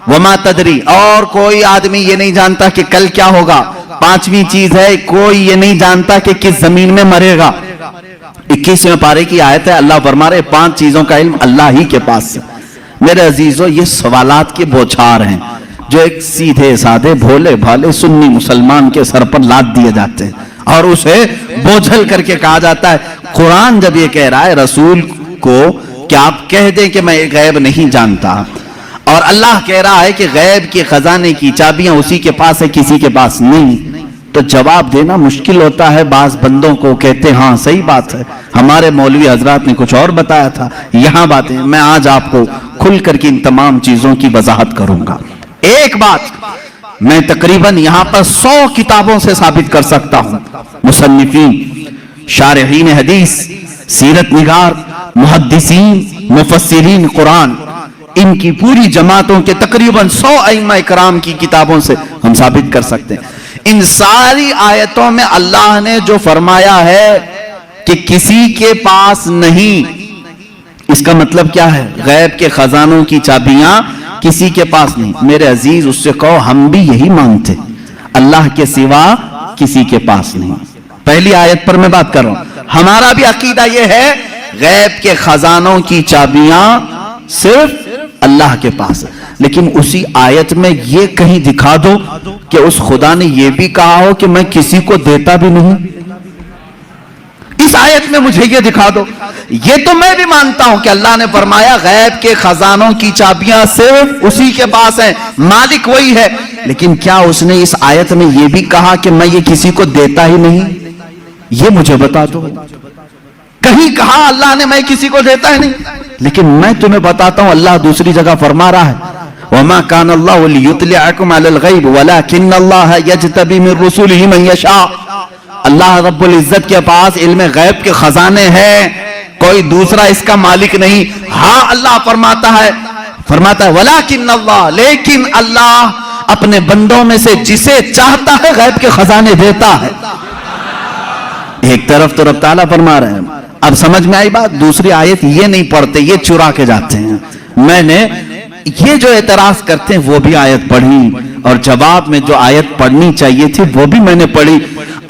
وما تدری، اور کوئی آدمی یہ نہیں جانتا کہ کل کیا ہوگا. 5ویں چیز ہے کوئی یہ نہیں جانتا کہ کس زمین میں مرے گا. 21ویں پارے کی آیت ہے، اللہ فرما رہے 5 چیزوں کا علم اللہ ہی کے پاس ہے. میرے عزیزو یہ سوالات کے بوچھار ہیں جو ایک سیدھے سادے بھولے بھالے سنی مسلمان کے سر پر لاد دیے جاتے ہیں اور اسے بوجھل کر کے کہا جاتا ہے. قرآن جب یہ کہہ رہا ہے رسول کو کہ آپ کہہ دیں کہ میں غیب نہیں جانتا، اور اللہ کہہ رہا ہے کہ غیب کے خزانے کی چابیاں اسی کے پاس ہے کسی کے پاس نہیں، تو جواب دینا مشکل ہوتا ہے. بعض بندوں کو کہتے ہاں صحیح بات ہے، ہمارے مولوی حضرات نے کچھ اور بتایا تھا، یہاں باتیں. میں آج آپ کو کھل کر کے ان تمام چیزوں کی وضاحت کروں گا. ایک بات میں تقریباً یہاں پر 100 کتابوں سے ثابت کر سکتا ہوں. مصنفین، شارحین حدیث، سیرت نگار، محدثین، مفسرین قرآن، ان کی پوری جماعتوں کے تقریباً 100 ائمہ اکرام کی کتابوں سے ہم ثابت کر سکتے ہیں. ان ساری آیتوں میں اللہ نے جو فرمایا ہے کہ کسی کے پاس نہیں، اس کا مطلب کیا ہے؟ غیب کے خزانوں کی چابیاں کسی کے پاس نہیں. میرے عزیز اس سے کہو ہم بھی یہی مانتے، اللہ کے سوا کسی کے پاس نہیں. پہلی آیت پر میں بات کر رہا ہوں. ہمارا بھی عقیدہ یہ ہے غیب کے خزانوں کی چابیاں صرف اللہ کے پاس ہے، لیکن اسی آیت میں یہ کہیں دکھا دو کہ اس خدا نے یہ بھی کہا ہو کہ میں کسی کو دیتا بھی نہیں. اس آیت میں مجھے یہ دکھا دو. یہ تو میں بھی مانتا ہوں کہ اللہ نے فرمایا غیب کے خزانوں کی چابیاں صرف اسی کے پاس ہیں، مالک وہی ہے، لیکن کیا اس نے اس آیت میں یہ بھی کہا کہ میں یہ کسی کو دیتا ہی نہیں؟ یہ مجھے بتا دو. کہیں کہا اللہ نے میں کسی کو دیتا ہی نہیں؟ لیکن میں تمہیں بتاتا ہوں اللہ دوسری جگہ فرما رہا ہے وَمَا كَانَ اللَّهُ لِيُطْلِعَكُمْ عَلَى الْغَيْبِ وَلَكِنَّ اللَّهَ يَجْتَبِي مِن رُّسُلِهِ مَن يَشَاءُ. اللہ رب العزت کے پاس علم غیب کے خزانے ہیں، کوئی دوسرا اس کا مالک نہیں. ہاں اللہ فرماتا ہے وَلَكِنَّ اللَّهَ، لیکن اللہ اپنے بندوں میں سے جسے چاہتا ہے غیب کے خزانے دیتا ہے. ایک طرف تو رب تعالیٰ فرما رہے ہیں. اب سمجھ میں آئی بات. دوسری آیت یہ نہیں پڑھتے، یہ چرا کے جاتے ہیں. میں نے یہ جو اعتراض کرتے ہیں وہ بھی آیت پڑھی اور جواب میں جو آیت پڑھنی چاہیے تھی وہ بھی میں نے پڑھی.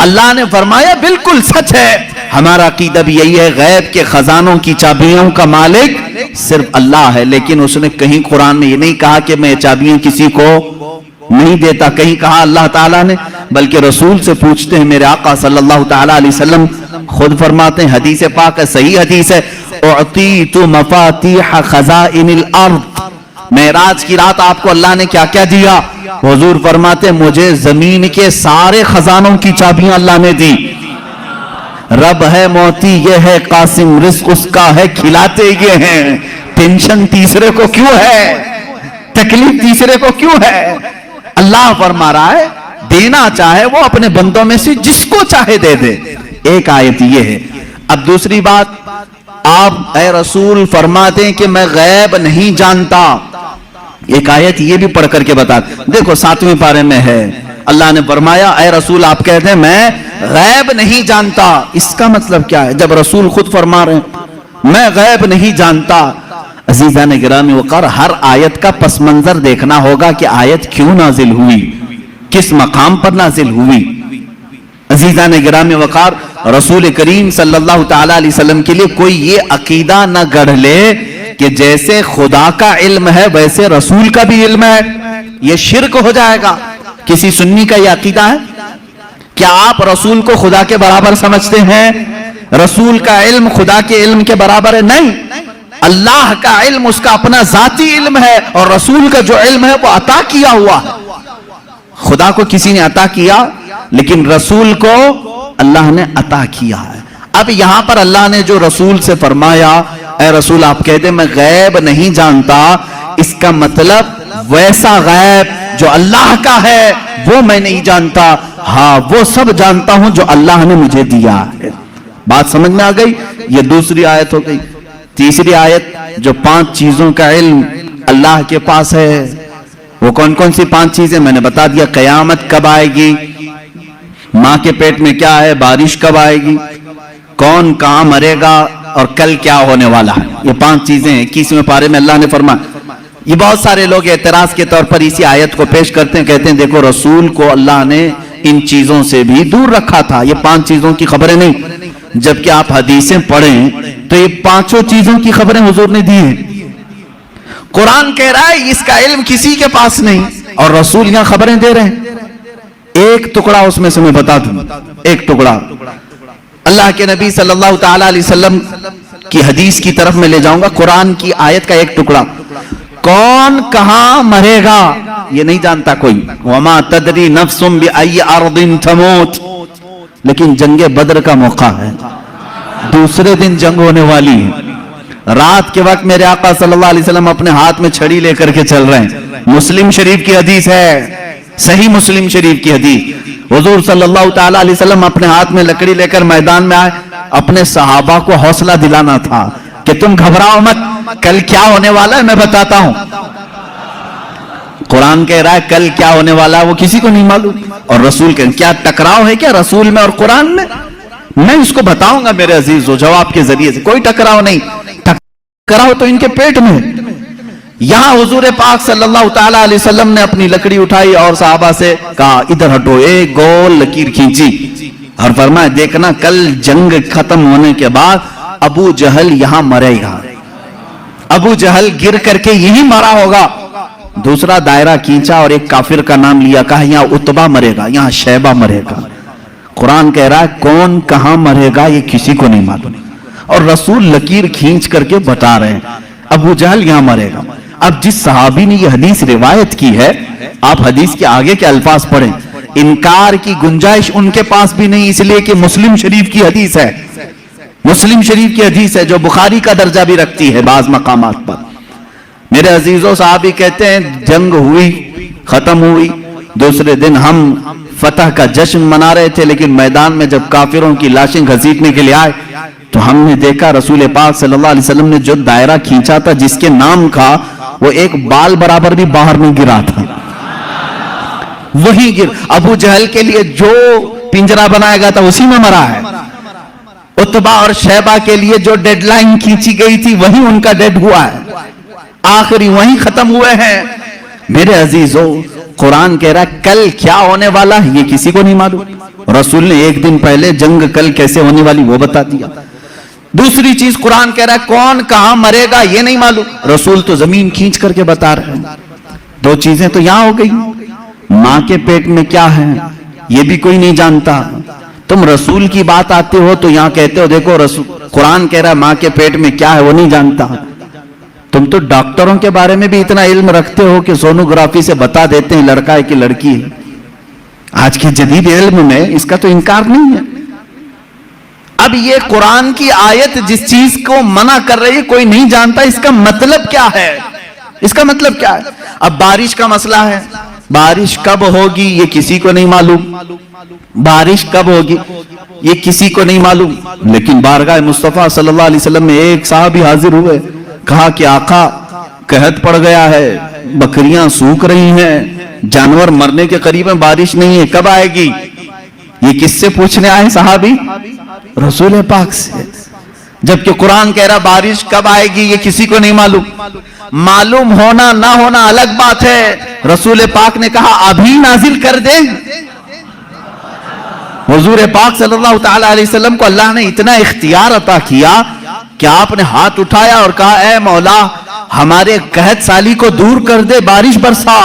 اللہ نے فرمایا بالکل سچ ہے، ہمارا عقیدہ بھی یہی ہے غیب کے خزانوں کی چابیوں کا مالک صرف اللہ ہے. لیکن اس نے کہیں قرآن میں یہ نہیں کہا کہ میں چابیاں کسی کو نہیں دیتا. کہیں کہا اللہ تعالیٰ نے، بلکہ رسول سے پوچھتے ہیں. میرے آقا صلی اللہ تعالیٰ علیہ وسلم خود فرماتے ہیں، حدیث پاک ہے، صحیح حدیث ہے، اعطیت مفاتیح خزائن الارض. معراج کی رات آپ کو اللہ نے کیا کیا دیا؟ حضور فرماتے ہیں مجھے زمین کے سارے خزانوں کی چابیاں اللہ نے دی. رب ہے موتی یہ ہے قاسم، رزق اس کا ہے کھلاتے یہ ہیں. ٹینشن تیسرے کو کیوں ہے؟ تکلیف تیسرے کو کیوں ہے؟ اللہ فرما رہا ہے دینا چاہے وہ اپنے بندوں میں سے جس کو چاہے دے دے. ایک آیت یہ ہے. اب دوسری بات، آپ اے رسول فرماتے ہیں کہ میں غیب نہیں جانتا. ایک آیت یہ بھی پڑھ کر کے بتا. دیکھو 7ویں پارے میں ہے، اللہ نے فرمایا اے رسول آپ کہتے ہیں میں غیب نہیں جانتا. اس کا مطلب کیا ہے جب رسول خود فرما رہے ہیں میں غیب نہیں جانتا؟ عزیزان گرامی وقار، ہر آیت کا پس منظر دیکھنا ہوگا کہ آیت کیوں نازل ہوئی، کس مقام پر نازل ہوئی. عزیزان گرامی وقار، رسول کریم صلی اللہ تعالیٰ علیہ وسلم کے لیے کوئی یہ عقیدہ نہ گڑھ لے کہ جیسے خدا کا علم ہے ویسے رسول کا بھی علم ہے. یہ شرک ہو جائے گا. کسی سنی کا یہ عقیدہ ہے؟ کیا آپ رسول کو خدا کے برابر سمجھتے ہیں؟ رسول کا علم خدا کے علم کے برابر ہے؟ نہیں. اللہ کا علم اس کا اپنا ذاتی علم ہے اور رسول کا جو علم ہے وہ عطا کیا ہوا ہے. خدا کو کسی نے عطا کیا لیکن رسول کو اللہ نے عطا کیا ہے. اب یہاں پر اللہ نے جو رسول سے فرمایا اے رسول آپ کہتے میں غیب نہیں جانتا، اس کا مطلب ویسا غیب جو اللہ کا ہے وہ میں نہیں جانتا. ہاں وہ سب جانتا ہوں جو اللہ نے مجھے دیا ہے. بات سمجھ میں آ گئی؟ یہ دوسری آیت ہو گئی. تیسری آیت جو 5 چیزوں کا علم اللہ کے پاس ہے، وہ کون کون سی 5 چیزیں میں نے بتا دیا. قیامت کب آئے گی، ماں کے پیٹ میں کیا ہے، بارش کب آئے گی، کون کہاں مرے گا، اور کل کیا ہونے والا ہے. یہ 5 چیزیں 21ویں پارے میں اللہ نے فرمایا. یہ بہت سارے لوگ اعتراض کے طور پر اسی آیت کو پیش کرتے ہیں، کہتے ہیں دیکھو رسول کو اللہ نے ان چیزوں سے بھی دور رکھا تھا، یہ 5 چیزوں کی خبریں نہیں. جبکہ آپ حدیثیں پڑھیں تو یہ 5 چیزوں کی خبریں حضور نے دی ہیں. قرآن کہہ رہا ہے اس کا علم کسی کے پاس نہیں، اور رسول یہاں خبریں دے رہے ہیں. ایک ٹکڑا اس میں سے میں بتا دوں، ایک ٹکڑا اللہ کے نبی صلی اللہ تعالی علیہ وسلم کی حدیث کی طرف میں لے جاؤں گا. قرآن کی آیت کا ایک ٹکڑا، کون کہاں مرے گا یہ نہیں جانتا کوئی. وما تدری نفس بأي ارض تموت. لیکن جنگ بدر کا موقع ہے، دوسرے دن جنگ ہونے والی ہے. رات کے وقت میرے آقا صلی اللہ علیہ وسلم اپنے ہاتھ میں چھڑی لے کر کے چل رہے ہیں. مسلم شریف کی حدیث ہے، صحیح مسلم شریف کی حدیث. حضور صلی اللہ تعالی علیہ وسلم اپنے ہاتھ میں لکڑی لے کر میدان میں آئے. اپنے صحابہ کو حوصلہ دلانا تھا کہ تم گھبراؤ مت، کل کیا ہونے والا ہے میں بتاتا ہوں. قرآن کہہ رہا ہے کل کیا ہونے والا ہے وہ کسی کو نہیں معلوم. اور رسول کہ کیا ٹکراؤ ہے کیا رسول میں اور قرآن میں؟ میں اس کو بتاؤں گا میرے عزیزو جواب کے ذریعے سے. کوئی ٹکراؤ نہیں، ٹکراؤ تو ان کے پیٹ میں. یہاں حضور پاک صلی اللہ تعالی علیہ وسلم نے اپنی لکڑی اٹھائی اور صحابہ سے کہا ادھر ہٹو، ایک گول لکیر کھینچی اور فرمایا دیکھنا کل جنگ ختم ہونے کے بعد ابو جہل یہاں مرے گا، ابو جہل گر کر کے یہی مرا ہوگا. دوسرا دائرہ کھینچا اور ایک کافر کا نام لیا، کہا یہاں عتبہ مرے گا، یہاں شیبہ مرے گا. قرآن کہہ رہا ہے کون کہاں مرے گا یہ کسی کو نہیں معلوم، اور رسول لکیر کھینچ کر کے بتا رہے ہیں ابو جہل یہاں مرے گا. اب جس صحابی نے یہ حدیث روایت کی ہے، آپ حدیث کے آگے کے الفاظ پڑھیں، انکار کی گنجائش ان کے پاس بھی نہیں، اس لیے کہ مسلم شریف کی حدیث ہے. مسلم شریف کی حدیث ہے جو بخاری کا درجہ بھی رکھتی ہے بعض مقامات پر. میرے عزیزوں صحابی کہتے ہیں جنگ ہوئی، ختم ہوئی، دوسرے دن ہم فتح کا جشن منا رہے تھے، لیکن میدان میں جب کافروں کی لاشیں گھسیٹنے کے لیے آئے تو ہم نے دیکھا رسول پاک صلی اللہ علیہ وسلم نے جو دائرہ کھینچا تھا جس کے نام کا وہ ایک بال برابر بھی باہر نہیں گرا تھا، وہی ابو جہل کے لیے جو پنجرا بنایا گیا تھا اسی میں مرا ہے. عتبہ اور شیبہ کے لیے جو ڈیڈ لائن کھینچی گئی تھی وہی ان کا ڈیڈ ہوا ہے، آخری وہیں ختم ہوئے ہیں. میرے عزیزو قرآن کہہ رہا ہے کل کیا ہونے والا ہے یہ کسی کو نہیں معلوم. رسول نے ایک دن پہلے جنگ کل کیسے ہونے والی وہ بتا دیا. دوسری چیز قرآن کہہ رہا ہے کون کہاں مرے گا یہ نہیں معلوم، رسول تو زمین کھینچ کر کے بتا رہے ہیں. 2 چیزیں تو یہاں ہو گئی، ماں کے پیٹ میں کیا ہے یہ بھی کوئی نہیں جانتا. تم رسول کی بات آتے ہو تو یہاں کہتے ہو دیکھو رسول قرآن کہہ رہا ہے ماں کے پیٹ میں کیا ہے وہ نہیں جانتا. تم تو ڈاکٹروں کے بارے میں بھی اتنا علم رکھتے ہو کہ سونوگرافی سے بتا دیتے ہیں لڑکا ہے کہ لڑکی ہے. آج کے جدید علم میں اس کا تو انکار نہیں ہے. اب یہ قرآن کی آیت جس چیز کو منع کر رہی ہے کوئی نہیں جانتا، اس کا مطلب کیا ہے؟ اس کا مطلب کیا ہے؟ اب بارش کا مسئلہ ہے، بارش کب ہوگی یہ کسی کو نہیں معلوم، بارش کب ہوگی یہ کسی کو نہیں معلوم. لیکن بارگاہ مصطفیٰ صلی اللہ علیہ وسلم میں ایک صحابی حاضر ہوئے، کہا کہ آقا قحط پڑ گیا ہے، بکریاں سوکھ رہی ہیں، جانور مرنے کے قریب ہیں، بارش نہیں ہے، کب آئے گی؟ یہ کس سے پوچھنے آئے صحابی؟ رسول پاک سے. جبکہ قرآن کہہ رہا بارش کب آئے گی یہ کسی کو نہیں معلوم. معلوم ہونا نہ ہونا الگ بات ہے. رسول پاک نے کہا ابھی نازل کر دیں. حضور پاک صلی اللہ تعالی علیہ وسلم کو اللہ نے اتنا اختیار عطا کیا کہ آپ نے ہاتھ اٹھایا اور کہا اے مولا ہمارے قحط سالی کو دور کر دے، بارش برسا.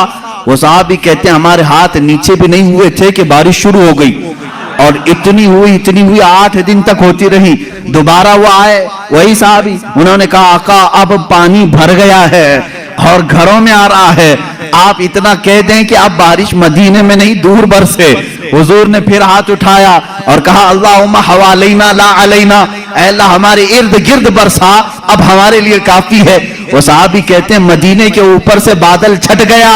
وہ صحابی کہتے ہیں ہمارے ہاتھ نیچے بھی نہیں ہوئے تھے کہ بارش شروع ہو گئی، اور اتنی ہوئی 8 دن تک ہوتی رہی. دوبارہ وہ آئے وہی صحابی، انہوں نے کہا آقا اب پانی بھر گیا ہے اور گھروں میں آ رہا ہے، آپ اتنا کہہ دیں کہ اب بارش مدینے میں نہیں دور برسے. حضور نے پھر ہاتھ اٹھایا اور کہا اللہم حوالینا لا علینا، اے اللہ ہمارے ارد گرد برسا، اب ہمارے لیے کافی ہے. وہ صحابی کہتے ہیں مدینے کے اوپر سے بادل چھٹ گیا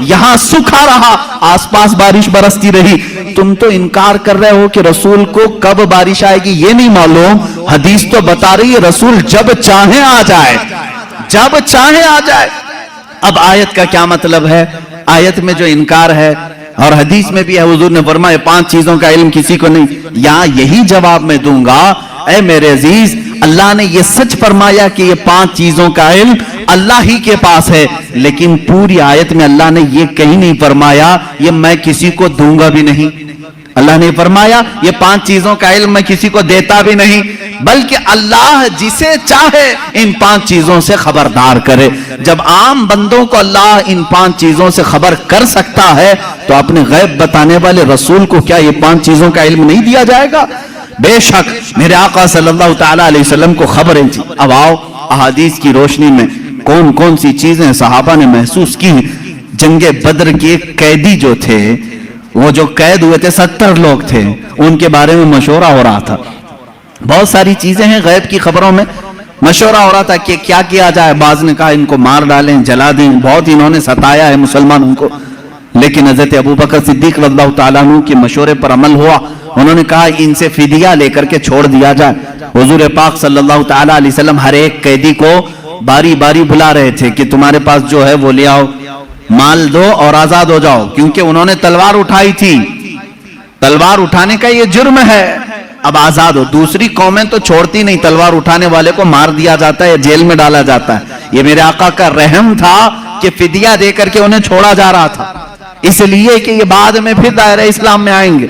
یہاں سکھا رہا، آس پاس بارش برستی رہی. تم تو انکار کر رہے ہو کہ رسول کو کب بارش آئے گی یہ نہیں معلوم. حدیث تو بتا رہی ہے رسول جب چاہیں آ جائے، جب چاہیں آ جائے. اب آیت کا کیا مطلب ہے؟ آیت میں جو انکار ہے اور حدیث میں بھی ہے، حضور نے فرمایا 5 چیزوں کا علم کسی کو نہیں. یہاں یہی جواب میں دوں گا، اے میرے عزیز، اللہ نے یہ سچ فرمایا کہ یہ 5 چیزوں کا علم اللہ ہی کے پاس ہے، لیکن پوری آیت میں اللہ نے یہ کہیں نہیں فرمایا یہ میں کسی کو دوں گا بھی نہیں. اللہ نے فرمایا یہ 5 چیزوں کا علم میں کسی کو دیتا بھی نہیں، بلکہ اللہ جسے چاہے ان 5 چیزوں سے خبردار کرے. جب عام بندوں کو اللہ ان 5 چیزوں سے خبر کر سکتا ہے تو اپنے غیب بتانے والے رسول کو کیا یہ 5 چیزوں کا علم نہیں دیا جائے گا؟ بے شک میرے آقا صلی اللہ تعالیٰ علیہ وسلم کو خبریں تھی. اب آؤ احادیث کی روشنی میں کون کون سی چیزیں صحابہ نے محسوس کی. جنگ بدر کے قیدی جو تھے، وہ جو قید ہوئے تھے 70 لوگ تھے، ان کے بارے میں مشورہ ہو رہا تھا. بہت ساری چیزیں ہیں غیب کی خبروں میں، مشورہ ہو رہا تھا کہ کیا کیا جائے. بعض نے کہا ان کو مار ڈالیں، جلا دیں. بہت انہوں نے ستایا ہے مسلمانوں کو، لیکن حضرت ابوبکر صدیق رضی اللہ تعالیٰ عنہ کے مشورے پر عمل ہوا. انہوں نے کہا ان سے فدیہ لے کر کے چھوڑ دیا جائے. حضور پاک صلی اللہ تعالیٰ علیہ وسلم ہر ایک قیدی کو باری باری بلا رہے تھے کہ تمہارے پاس جو ہے وہ لے آؤ، مال دو اور آزاد ہو جاؤ، کیونکہ انہوں نے تلوار اٹھائی تھی. تلوار اٹھانے کا یہ جرم ہے. اب آزاد ہو. دوسری قومیں تو چھوڑتی نہیں، تلوار اٹھانے والے کو مار دیا جاتا ہے، جیل میں ڈالا جاتا ہے. یہ میرے آقا کا رحم تھا کہ فدیہ دے کر کے انہیں چھوڑا جا رہا تھا، اس لیے کہ یہ بعد میں پھر دائرہ اسلام میں آئیں گے.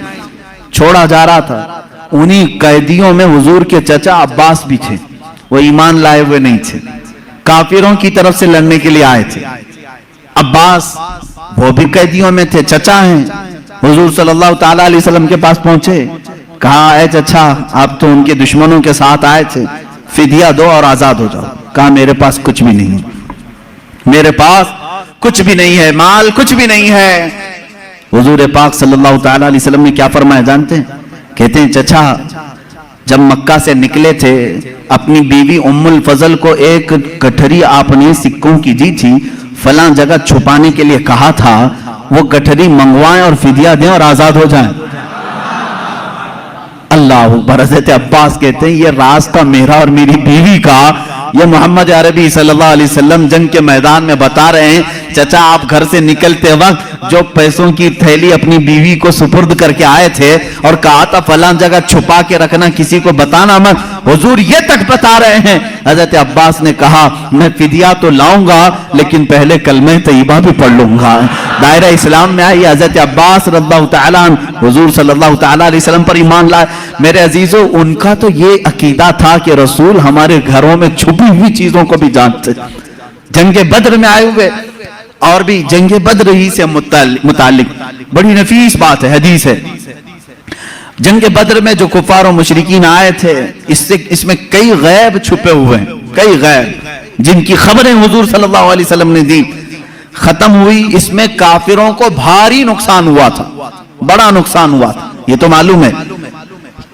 چھوڑا جا رہا تھا. انہی قیدیوں میں حضور کے چچا عباس بھی تھے. وہ ایمان لائے ہوئے نہیں تھے، کافروں کی طرف سے لڑنے کے لیے آئے تھے. عباس وہ بھی قیدیوں میں تھے، چچا ہیں. حضور صلی اللہ تعالیٰ علیہ وسلم کے پاس پہنچے، کہا اے چچا آپ تو ان کے دشمنوں کے ساتھ آئے تھے، فدیہ دو اور آزاد ہو جاؤ. کہا میرے پاس کچھ بھی نہیں، میرے پاس کچھ بھی نہیں ہے، مال کچھ بھی نہیں ہے. حضور پاک صلی اللہ تعالیٰ علیہ وسلم نے کیا فرمایا جانتے ہیں؟ کہتے ہیں چچا جب مکہ سے نکلے تھے اپنی بیوی ام الفضل کو ایک گٹھری آپ نے سکوں کی دی تھی، فلاں جگہ چھپانے کے لیے کہا تھا، وہ گٹھری منگوائیں اور فدیہ دیں اور آزاد ہو جائیں. اللہ اکبر. حضرت عباس کہتے ہیں یہ راز تھا میرا اور میری بیوی کا. یہ محمد عربی صلی اللہ علیہ وسلم جنگ کے میدان میں بتا رہے ہیں چچا آپ گھر سے نکلتے وقت جو پیسوں کی تھیلی اپنی بیوی کو سپرد کر کے آئے تھے اور کہا تھا فلاں جگہ چھپا کے رکھنا، کسی کو بتانا مت، حضور یہ تک بتا رہے ہیں. حضرت عباس نے کہا میں فدیہ تو لاؤں گا لیکن پہلے کلمہ طیبہ بھی پڑھ لوں گا. دائرہ اسلام میں آئی حضرت عباس رضی اللہ تعالیٰ عنہ حضور صلی اللہ تعالیٰ علیہ وسلم پر ایمان لائے. میرے عزیزو ان کا تو یہ عقیدہ تھا کہ رسول ہمارے گھروں میں چھپی ہوئی چیزوں کو بھی جانتے. جنگ بدر میں آئے ہوئے اور بھی جنگ بدر ہی سے متعلق بڑی نفیس بات ہے، حدیث ہے. جنگ بدر میں جو کفار و مشرکین آئے تھے اس میں کئی غیب چھپے ہوئے ہیں، کئی غیب جن کی خبریں حضور صلی اللہ علیہ وسلم نے دی. ختم ہوئی اس میں کافروں کو بھاری نقصان ہوا تھا، بڑا نقصان ہوا تھا. یہ تو معلوم ہے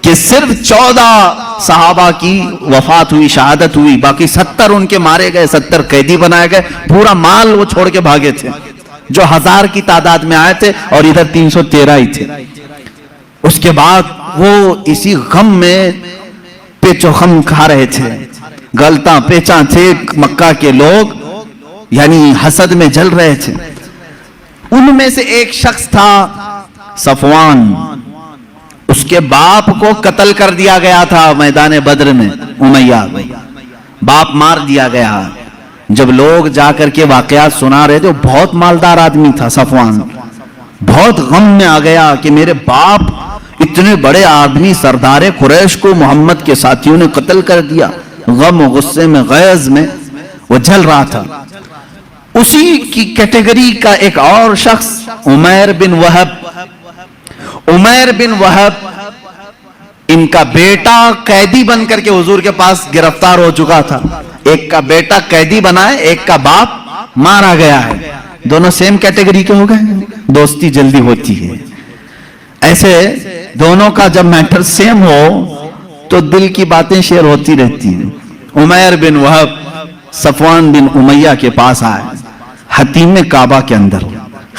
کہ صرف 14 صحابہ کی وفات ہوئی، شہادت ہوئی، باقی 70 ان کے مارے گئے، 70 قیدی بنائے گئے. پورا مال وہ چھوڑ کے بھاگے تھے جو 1000 کی تعداد میں آئے تھے اور ادھر 313 ہی تھے. اس کے بعد وہ اسی غم میں پیچو خم کھا رہے تھے، گلتاں پیچاں تھے مکہ کے لوگ، یعنی حسد میں جل رہے تھے. ان میں سے ایک شخص تھا صفوان، اس کے باپ کو قتل کر دیا گیا تھا میدان بدر میں. امیہ باپ مار دیا گیا. جب لوگ جا کر کے واقعات سنا رہے تھے، وہ بہت مالدار آدمی تھا صفوان، بہت غم میں آ گیا کہ میرے باپ اتنے بڑے آدمی سردار قریش کو محمد کے ساتھیوں نے قتل کر دیا. غم و غصے میں غیظ میں وہ جل رہا تھا. اسی کی کیٹیگری کا ایک اور شخص عمیر بن وہب. عمیر بن وہب ان کا بیٹا قیدی بن کر کے حضور کے پاس گرفتار ہو چکا تھا. ایک کا بیٹا قیدی بنا ہے، ایک کا باپ مارا گیا ہے. دونوں سیم کیٹیگری کے ہو گئے، دوستی جلدی ہوتی ہے. ایسے دونوں کا جب میٹر سیم ہو تو دل کی باتیں شیئر ہوتی رہتی ہیں. عمیر بن وہب صفوان بن امیہ کے پاس آئے، حتیم کعبہ کے اندر.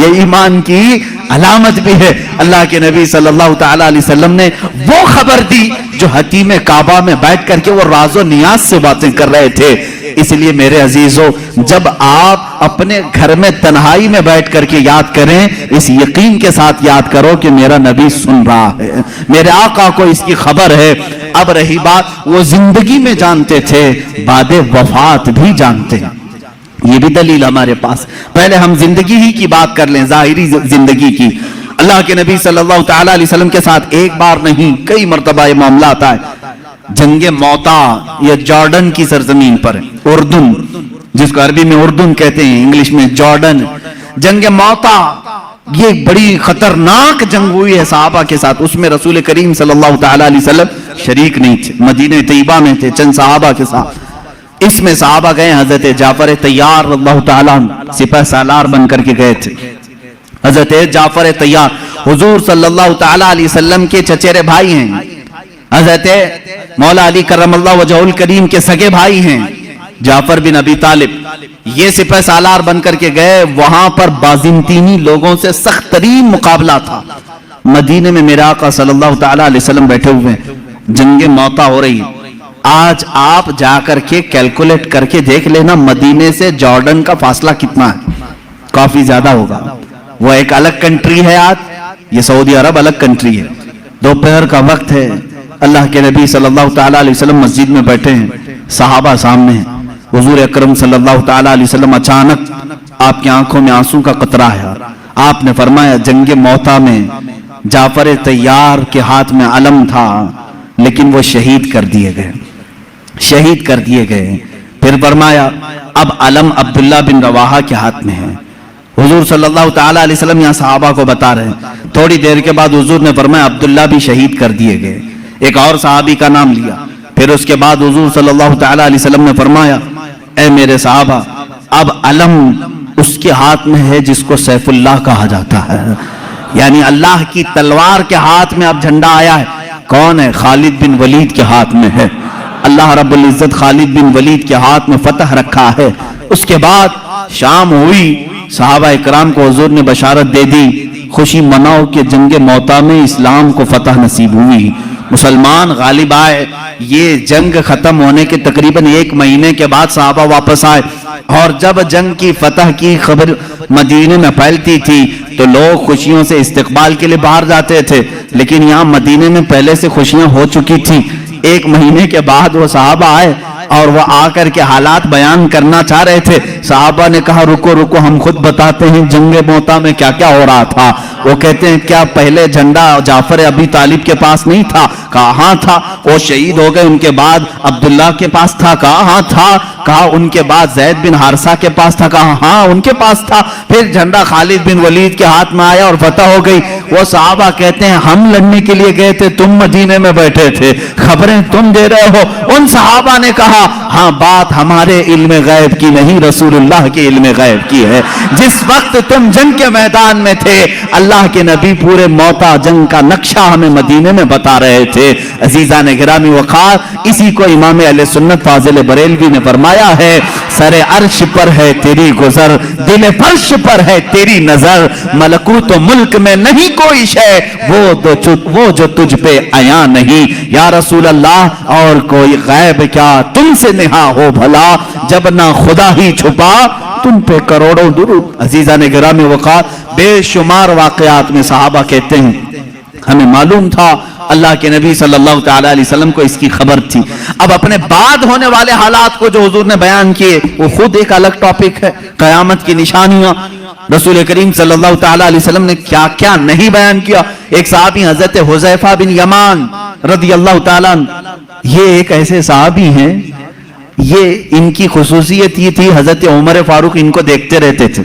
یہ ایمان کی علامت بھی ہے۔ اللہ کے نبی صلی اللہ تعالی علیہ وسلم نے وہ خبر دی جو حتیم کعبہ میں بیٹھ کر کے وہ راز و نیاز سے باتیں کر رہے تھے۔ اس لیے میرے عزیزو، جب آپ اپنے گھر میں تنہائی میں بیٹھ کر کے یاد کریں، اس یقین کے ساتھ یاد کرو کہ میرا نبی سن رہا ہے، میرے آقا کو اس کی خبر ہے۔ اب رہی بات، وہ زندگی میں جانتے تھے، بعد وفات بھی جانتے ہیں۔ یہ بھی دلیل ہمارے پاس۔ پہلے ہم زندگی ہی کی بات کر لیں، ظاہری زندگی کی۔ اللہ کے نبی صلی اللہ تعالی علیہ وسلم کے ساتھ ایک بار نہیں کئی مرتبہ یہ معاملہ آتا ہے۔ جنگ موتا یہ جارڈن کی سرزمین پر ہے، اردن، جس کو عربی میں اردن کہتے ہیں، انگلش میں جارڈن۔ جنگ موتا یہ ایک بڑی خطرناک جنگ ہوئی ہے صحابہ کے ساتھ۔ اس میں رسول کریم صلی اللہ تعالی علیہ وسلم شریک نہیں تھے، مدینہ طیبہ میں تھے چند صحابہ کے ساتھ۔ اس میں صحابہ گئے، حضرت جعفر طیار رضی اللہ تعالیٰ سپہ سالار بن کر کے گئے تھے۔ حضرت جعفر طیار حضور صلی اللہ تعالیٰ علیہ وسلم کے چچیرے بھائی ہیں، حضرت مولا علی کرم اللہ وجہہ الکریم کے سگے بھائی ہیں جعفر بن ابی طالب۔ یہ سپہ سالار بن کر کے گئے، وہاں پر بازنطینی لوگوں سے سخت ترین مقابلہ تھا۔ مدینے میں میرے آقا صلی اللہ تعالیٰ علیہ وسلم بیٹھے ہوئے ہیں، جنگ موتا ہو رہی ہے۔ آج آپ جا کر کے کیلکولیٹ کر کے دیکھ لینا مدینے سے جارڈن کا فاصلہ کتنا ہے، کافی زیادہ ہوگا۔ وہ ایک الگ کنٹری ہے، آج یہ سعودی عرب الگ کنٹری ہے۔ دوپہر کا وقت ہے، اللہ کے نبی صلی اللہ تعالیٰ علیہ وسلم مسجد میں بیٹھے ہیں، صحابہ سامنے ہیں۔ حضور اکرم صلی اللہ تعالیٰ علیہ وسلم اچانک آپ کی آنکھوں میں آنسو کا قطرہ ہے۔ آپ نے فرمایا جنگ موتا میں جعفر طیار کے ہاتھ میں علم تھا، لیکن وہ شہید کر دیے گئے، شہید کر دیے گئے۔ پھر فرمایا اب علم عبداللہ بن رواحہ کے ہاتھ میں ہے۔ حضور صلی اللہ تعالیٰ علیہ وسلم یہاں صحابہ کو بتا رہے ہیں۔ تھوڑی دیر کے بعد حضور نے فرمایا عبداللہ بھی شہید کر دیے گئے، ایک اور صحابی کا نام لیا۔ پھر اس کے بعد حضور صلی اللہ تعالیٰ علیہ وسلم نے فرمایا اے میرے صحابہ، اب علم اس کے ہاتھ میں ہے جس کو سیف اللہ کہا جاتا ہے، یعنی اللہ کی تلوار کے ہاتھ میں اب جھنڈا آیا ہے۔ کون ہے؟ خالد بن ولید کے ہاتھ میں ہے۔ اللہ رب العزت خالد بن ولید کے ہاتھ میں فتح رکھا ہے۔ اس کے بعد شام ہوئی، صحابہ اکرام کو حضور نے بشارت دے دی، خوشی مناؤ کہ جنگ موتا میں اسلام کو فتح نصیب ہوئی، مسلمان غالب آئے۔ یہ جنگ ختم ہونے کے تقریباً 1 مہینے کے بعد صحابہ واپس آئے، اور جب جنگ کی فتح کی خبر مدینے میں پھیلتی تھی تو لوگ خوشیوں سے استقبال کے لیے باہر جاتے تھے، لیکن یہاں مدینے میں پہلے سے خوشیاں ہو چکی تھی۔ 1 مہینے کے بعد وہ صحابہ آئے اور وہ آ کر کے حالات بیان کرنا چاہ رہے تھے۔ صحابہ نے کہا رکو رکو، ہم خود بتاتے ہیں جنگ موتا میں کیا کیا ہو رہا تھا۔ وہ کہتے ہیں کیا پہلے جھنڈا جعفر ابی طالب کے پاس نہیں تھا؟ کہا ہاں تھا۔ وہ شہید ہو گئے، ان کے بعد عبداللہ کے پاس تھا؟ کہا ہاں تھا۔ کہا ان کے بعد زید بن حارثہ کے پاس تھا؟ کہا ہاں ان کے پاس تھا۔ پھر جھنڈا خالد بن ولید کے ہاتھ میں آیا اور فتح ہو گئی۔ وہ صحابہ کہتے ہیں ہم لڑنے کے لیے گئے تھے، تم مدینے میں بیٹھے تھے، خبریں تم دے رہے ہو۔ ان صحابہ نے کہا ہاں بات ہمارے علم غیب کی نہیں، رسول اللہ کے علم غیب کی ہے۔ جس وقت تم جنگ کے میدان میں تھے، اللہ کے نبی پورے موتا جنگ کا نقشہ ہمیں مدینے میں بتا رہے تھے۔ عزیزان گرامی وقار، اسی کو امام اہل سنت فاضل بریلوی نے فرمایا ہے، سر عرش پر ہے تیری گزر، دل فرش پر ہے تیری نظر، ملکوت و ملک میں نہیں کوئی شے، وہ جو تجھ پہ عیاں نہیں۔ یا رسول اللہ اور کوئی غیب کیا تم سے نہا ہو بھلا، جب نہ خدا ہی چھپا تم پہ کروڑوں درود۔ عزیزان گرامی وقار، بے شمار واقعات میں صحابہ کہتے ہیں ہمیں معلوم تھا، اللہ کے نبی صلی اللہ تعالیٰ علیہ وسلم کو اس کی خبر تھی۔ اب اپنے بعد ہونے والے حالات کو جو حضور نے بیان کیے وہ خود ایک الگ ٹاپک ہے، قیامت کی نشانیاں۔ رسول کریم صلی اللہ تعالیٰ علیہ وسلم نے کیا کیا نہیں بیان کیا۔ ایک صحابی حضرت حذیفہ بن یمان رضی اللہ تعالیٰ عنہ، یہ ایک ایسے صحابی ہیں، یہ ان کی خصوصیت یہ تھی حضرت عمر فاروق ان کو دیکھتے رہتے تھے۔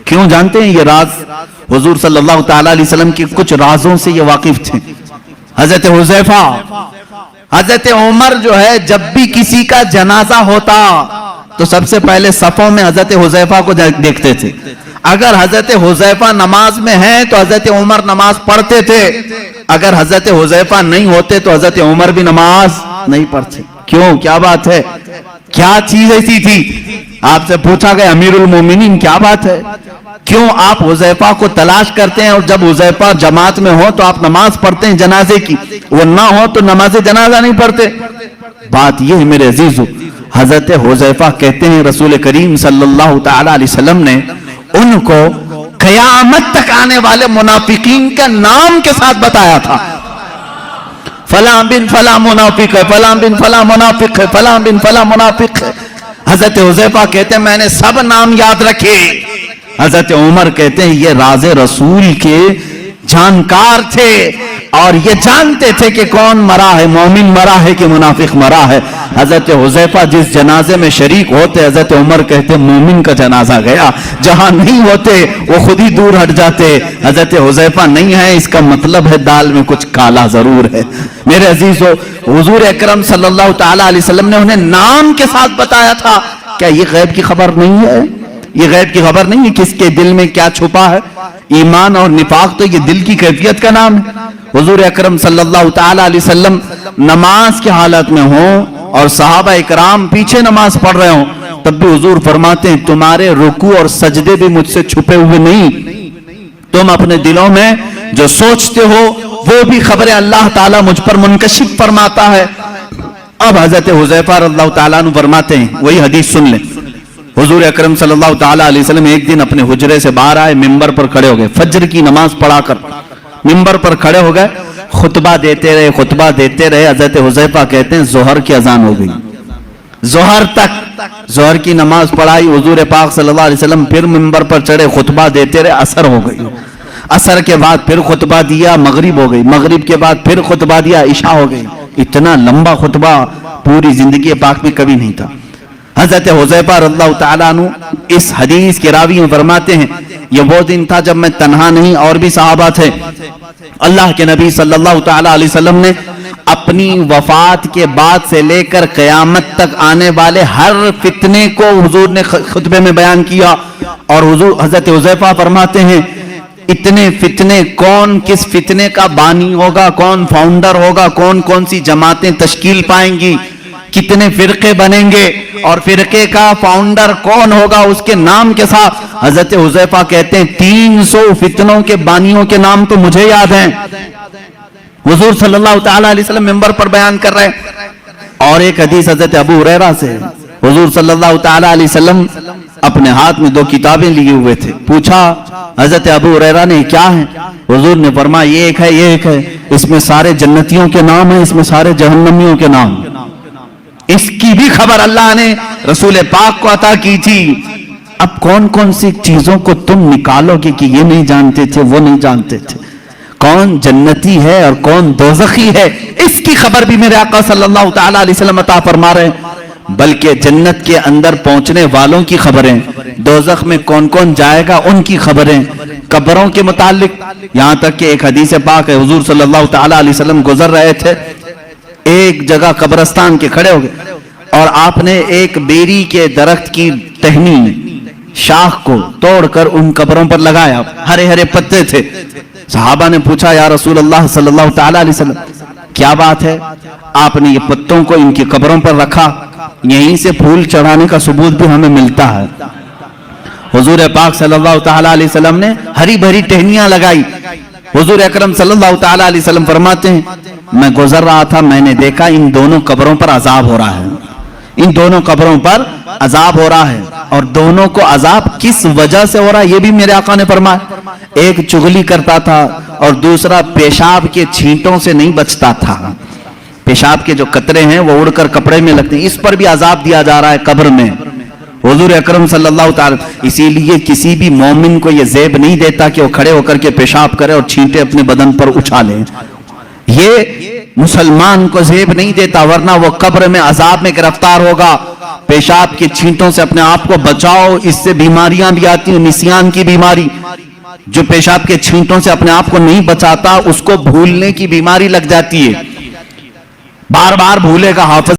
کیوں جانتے ہیں؟ یہ راز حضور صلی اللہ تعالیٰ علیہ وسلم کی کچھ رازوں سے یہ واقف تھے۔ حضرت حذیفہ، حضرت عمر جو ہے جب بھی کسی کا جنازہ ہوتا تو سب سے پہلے صفوں میں حضرت حذیفہ کو دیکھتے تھے۔ اگر حضرت حذیفہ نماز میں ہیں تو حضرت عمر نماز پڑھتے تھے، اگر حضرت حذیفہ نہیں ہوتے تو حضرت عمر بھی نماز نہیں پڑھتے۔ کیوں؟ کیا بات ہے؟ کیا چیز ایسی تھی؟ آپ سے پوچھا گیا امیر المومنین کیا بات ہے، کیوں آپ حذیفہ کو تلاش کرتے ہیں، اور جب حذیفہ جماعت میں ہو تو آپ نماز پڑھتے ہیں جنازے کی، وہ نہ ہو تو نماز جنازہ نہیں پڑھتے؟ بات یہ ہے میرے عزیزو، حضرت حذیفہ کہتے ہیں رسول کریم صلی اللہ تعالی علیہ وسلم نے ان کو قیامت تک آنے والے منافقین کا نام کے ساتھ بتایا تھا، فلاں بن فلاں منافق ہے، فلاں بن فلاں منافق ہے، فلاں بن فلاں منافق ہے۔ حضرت حذیفہ کہتے ہیں میں نے سب نام یاد رکھے۔ حضرت عمر کہتے ہیں یہ راز رسول کے جانکار تھے اور یہ جانتے تھے کہ کون مرا ہے، مومن مرا ہے کہ منافق مرا ہے۔ حضرت حذیفہ جس جنازے میں شریک ہوتے، حضرت عمر کہتے مومن کا جنازہ گیا، جہاں نہیں ہوتے وہ خود ہی دور ہٹ جاتے۔ حضرت حذیفہ نہیں ہے اس کا مطلب ہے دال میں کچھ کالا ضرور ہے۔ میرے عزیزو، حضور اکرم صلی اللہ تعالی علیہ وسلم نے انہیں نام کے ساتھ بتایا تھا۔ کیا یہ غیب کی خبر نہیں ہے؟ یہ غیب کی خبر نہیں ہے کس کے دل میں کیا چھپا ہے؟ ایمان اور نفاق تو یہ دل کی کیفیت کا نام ہے۔ حضور اکرم صلی اللہ تعالی علیہ وسلم نماز کی حالت میں ہوں اور صحابہ اکرام پیچھے نماز پڑھ رہے ہوں، تب بھی حضور فرماتے ہیں تمہارے رکوع اور سجدے بھی مجھ سے چھپے ہوئے نہیں، تم اپنے دلوں میں جو سوچتے ہو وہ بھی خبر اللہ تعالیٰ مجھ پر منکشف فرماتا ہے۔ اب حضرت حذیفہ رضی اللہ تعالیٰ عنہ فرماتے ہیں، وہی حدیث سن لیں، حضور اکرم صلی اللہ تعالیٰ علیہ وسلم ایک دن اپنے حجرے سے باہر آئے، ممبر پر کھڑے ہو گئے، فجر کی نماز پڑھا کر ممبر پر کھڑے ہو گئے، خطبہ دیتے رہے۔ حضرت حذیفہ کہتے ہیں ظہر کی اذان ہو گئی، ظہر کی نماز پڑھائی، حضور پاک صلی اللہ علیہ وسلم پھر ممبر پر چڑھے، خطبہ دیتے رہے، عصر ہو گئی، عصر کے بعد پھر خطبہ دیا، مغرب ہو گئی، مغرب کے بعد پھر خطبہ دیا، عشاء ہو گئی۔ اتنا لمبا خطبہ پوری زندگی پاک میں کبھی نہیں تھا۔ حضرت حذیفہ رضی اللہ تعالیٰ عنہ اس حدیث کے راوی میں فرماتے ہیں یہ وہ دن تھا جب میں تنہا نہیں اور بھی صحابہ تھے، اللہ کے نبی صلی اللہ تعالیٰ علیہ وسلم نے اپنی وفات کے بعد سے لے کر قیامت تک آنے والے ہر فتنے کو حضور نے خطبے میں بیان کیا، اور حضرت حذیفہ فرماتے ہیں اتنے فتنے، کون کس فتنے کا بانی ہوگا، کون فاؤنڈر ہوگا، کون سی جماعتیں تشکیل پائیں گی، کتنے فرقے بنیں گے، اور فرقے کا فاؤنڈر کون ہوگا اس کے نام کے ساتھ حضرت حذیفہ کہتے ہیں 300 فتنوں کے بانیوں کے نام تو مجھے یاد ہیں۔ حضور صلی اللہ تعالیٰ علیہ وسلم ممبر پر بیان کر رہے ہیں۔ اور ایک حدیث حضرت ابو ہریرہ سے، حضور صلی اللہ تعالیٰ علیہ وسلم اپنے ہاتھ میں 2 کتابیں لیے ہوئے تھے، پوچھا حضرت ابو ہریرہ نے کیا ہیں؟ حضور نے فرمایا یہ ایک ہے، یہ ایک ہے، اس میں سارے جنتیوں کے نام ہیں، اس میں سارے جہنمیوں کے نام، اس کی بھی خبر اللہ نے رسول پاک کو عطا کی تھی۔ اب کون سی چیزوں کو تم نکالو گے کہ یہ نہیں جانتے تھے، وہ نہیں جانتے تھے، کون جنتی ہے اور کون دوزخی ہے، اس کی خبر بھی میرے آقا صلی اللہ تعالیٰ علیہ وسلم عطا فرما رہے ہیں، بلکہ جنت کے اندر پہنچنے والوں کی خبریں، دوزخ میں کون جائے گا ان کی خبریں، قبروں کے متعلق، یہاں تک کہ ایک حدیث پاک ہے حضور صلی اللہ تعالیٰ علیہ وسلم گزر رہے تھے، ایک جگہ قبرستان کے کھڑے ہو گئے اور آپ نے ایک بیری کے درخت کی ٹہنی شاخ کو توڑ کر ان قبروں پر لگایا، ہرے ہرے پتے تھے۔ صحابہ نے پوچھا یا رسول اللہ صلی اللہ تعالیٰ علیہ وسلم کیا بات ہے؟ آپ نے یہ پتوں کو ان کی قبروں پر رکھا، یہیں سے پھول چڑھانے کا ثبوت بھی ہمیں ملتا ہے۔ حضور پاک صلی اللہ تعالیٰ علیہ وسلم نے ہری بھری ٹہنیاں لگائی۔ حضور اکرم صلی اللہ تعالیٰ علیہ وسلم فرماتے ہیں میں گزر رہا تھا، میں نے دیکھا ان دونوں قبروں پر عذاب ہو رہا ہے، ان دونوں قبروں پر عذاب ہو رہا ہے، اور دونوں کو عذاب کس وجہ سے ہو رہا ہے یہ بھی میرے آقا نے فرمایا، ایک چغلی کرتا تھا اور دوسرا پیشاب کے چھینٹوں سے نہیں بچتا تھا، پیشاب کے جو قطرے ہیں وہ اڑ کر کپڑے میں لگتے ہیں، اس پر بھی عذاب دیا جا رہا ہے قبر میں۔ حضور اکرم صلی اللہ تعالی، اسی لیے کسی بھی مومن کو یہ زیب نہیں دیتا کہ وہ کھڑے ہو کر کے پیشاب کرے اور چھینٹے اپنے بدن پر اچھالے، یہ مسلمان کو زیب نہیں دیتا، ورنہ وہ قبر میں عذاب میں گرفتار ہوگا۔ پیشاب کی چھینٹوں سے اپنے آپ کو بچاؤ، اس سے بیماریاں بھی آتی ہیں، نسیان کی بیماری، جو پیشاب کے چھینٹوں سے اپنے آپ کو نہیں بچاتا اس کو بھولنے کی بیماری لگ جاتی ہے، بار بار بھولے گا، حافظ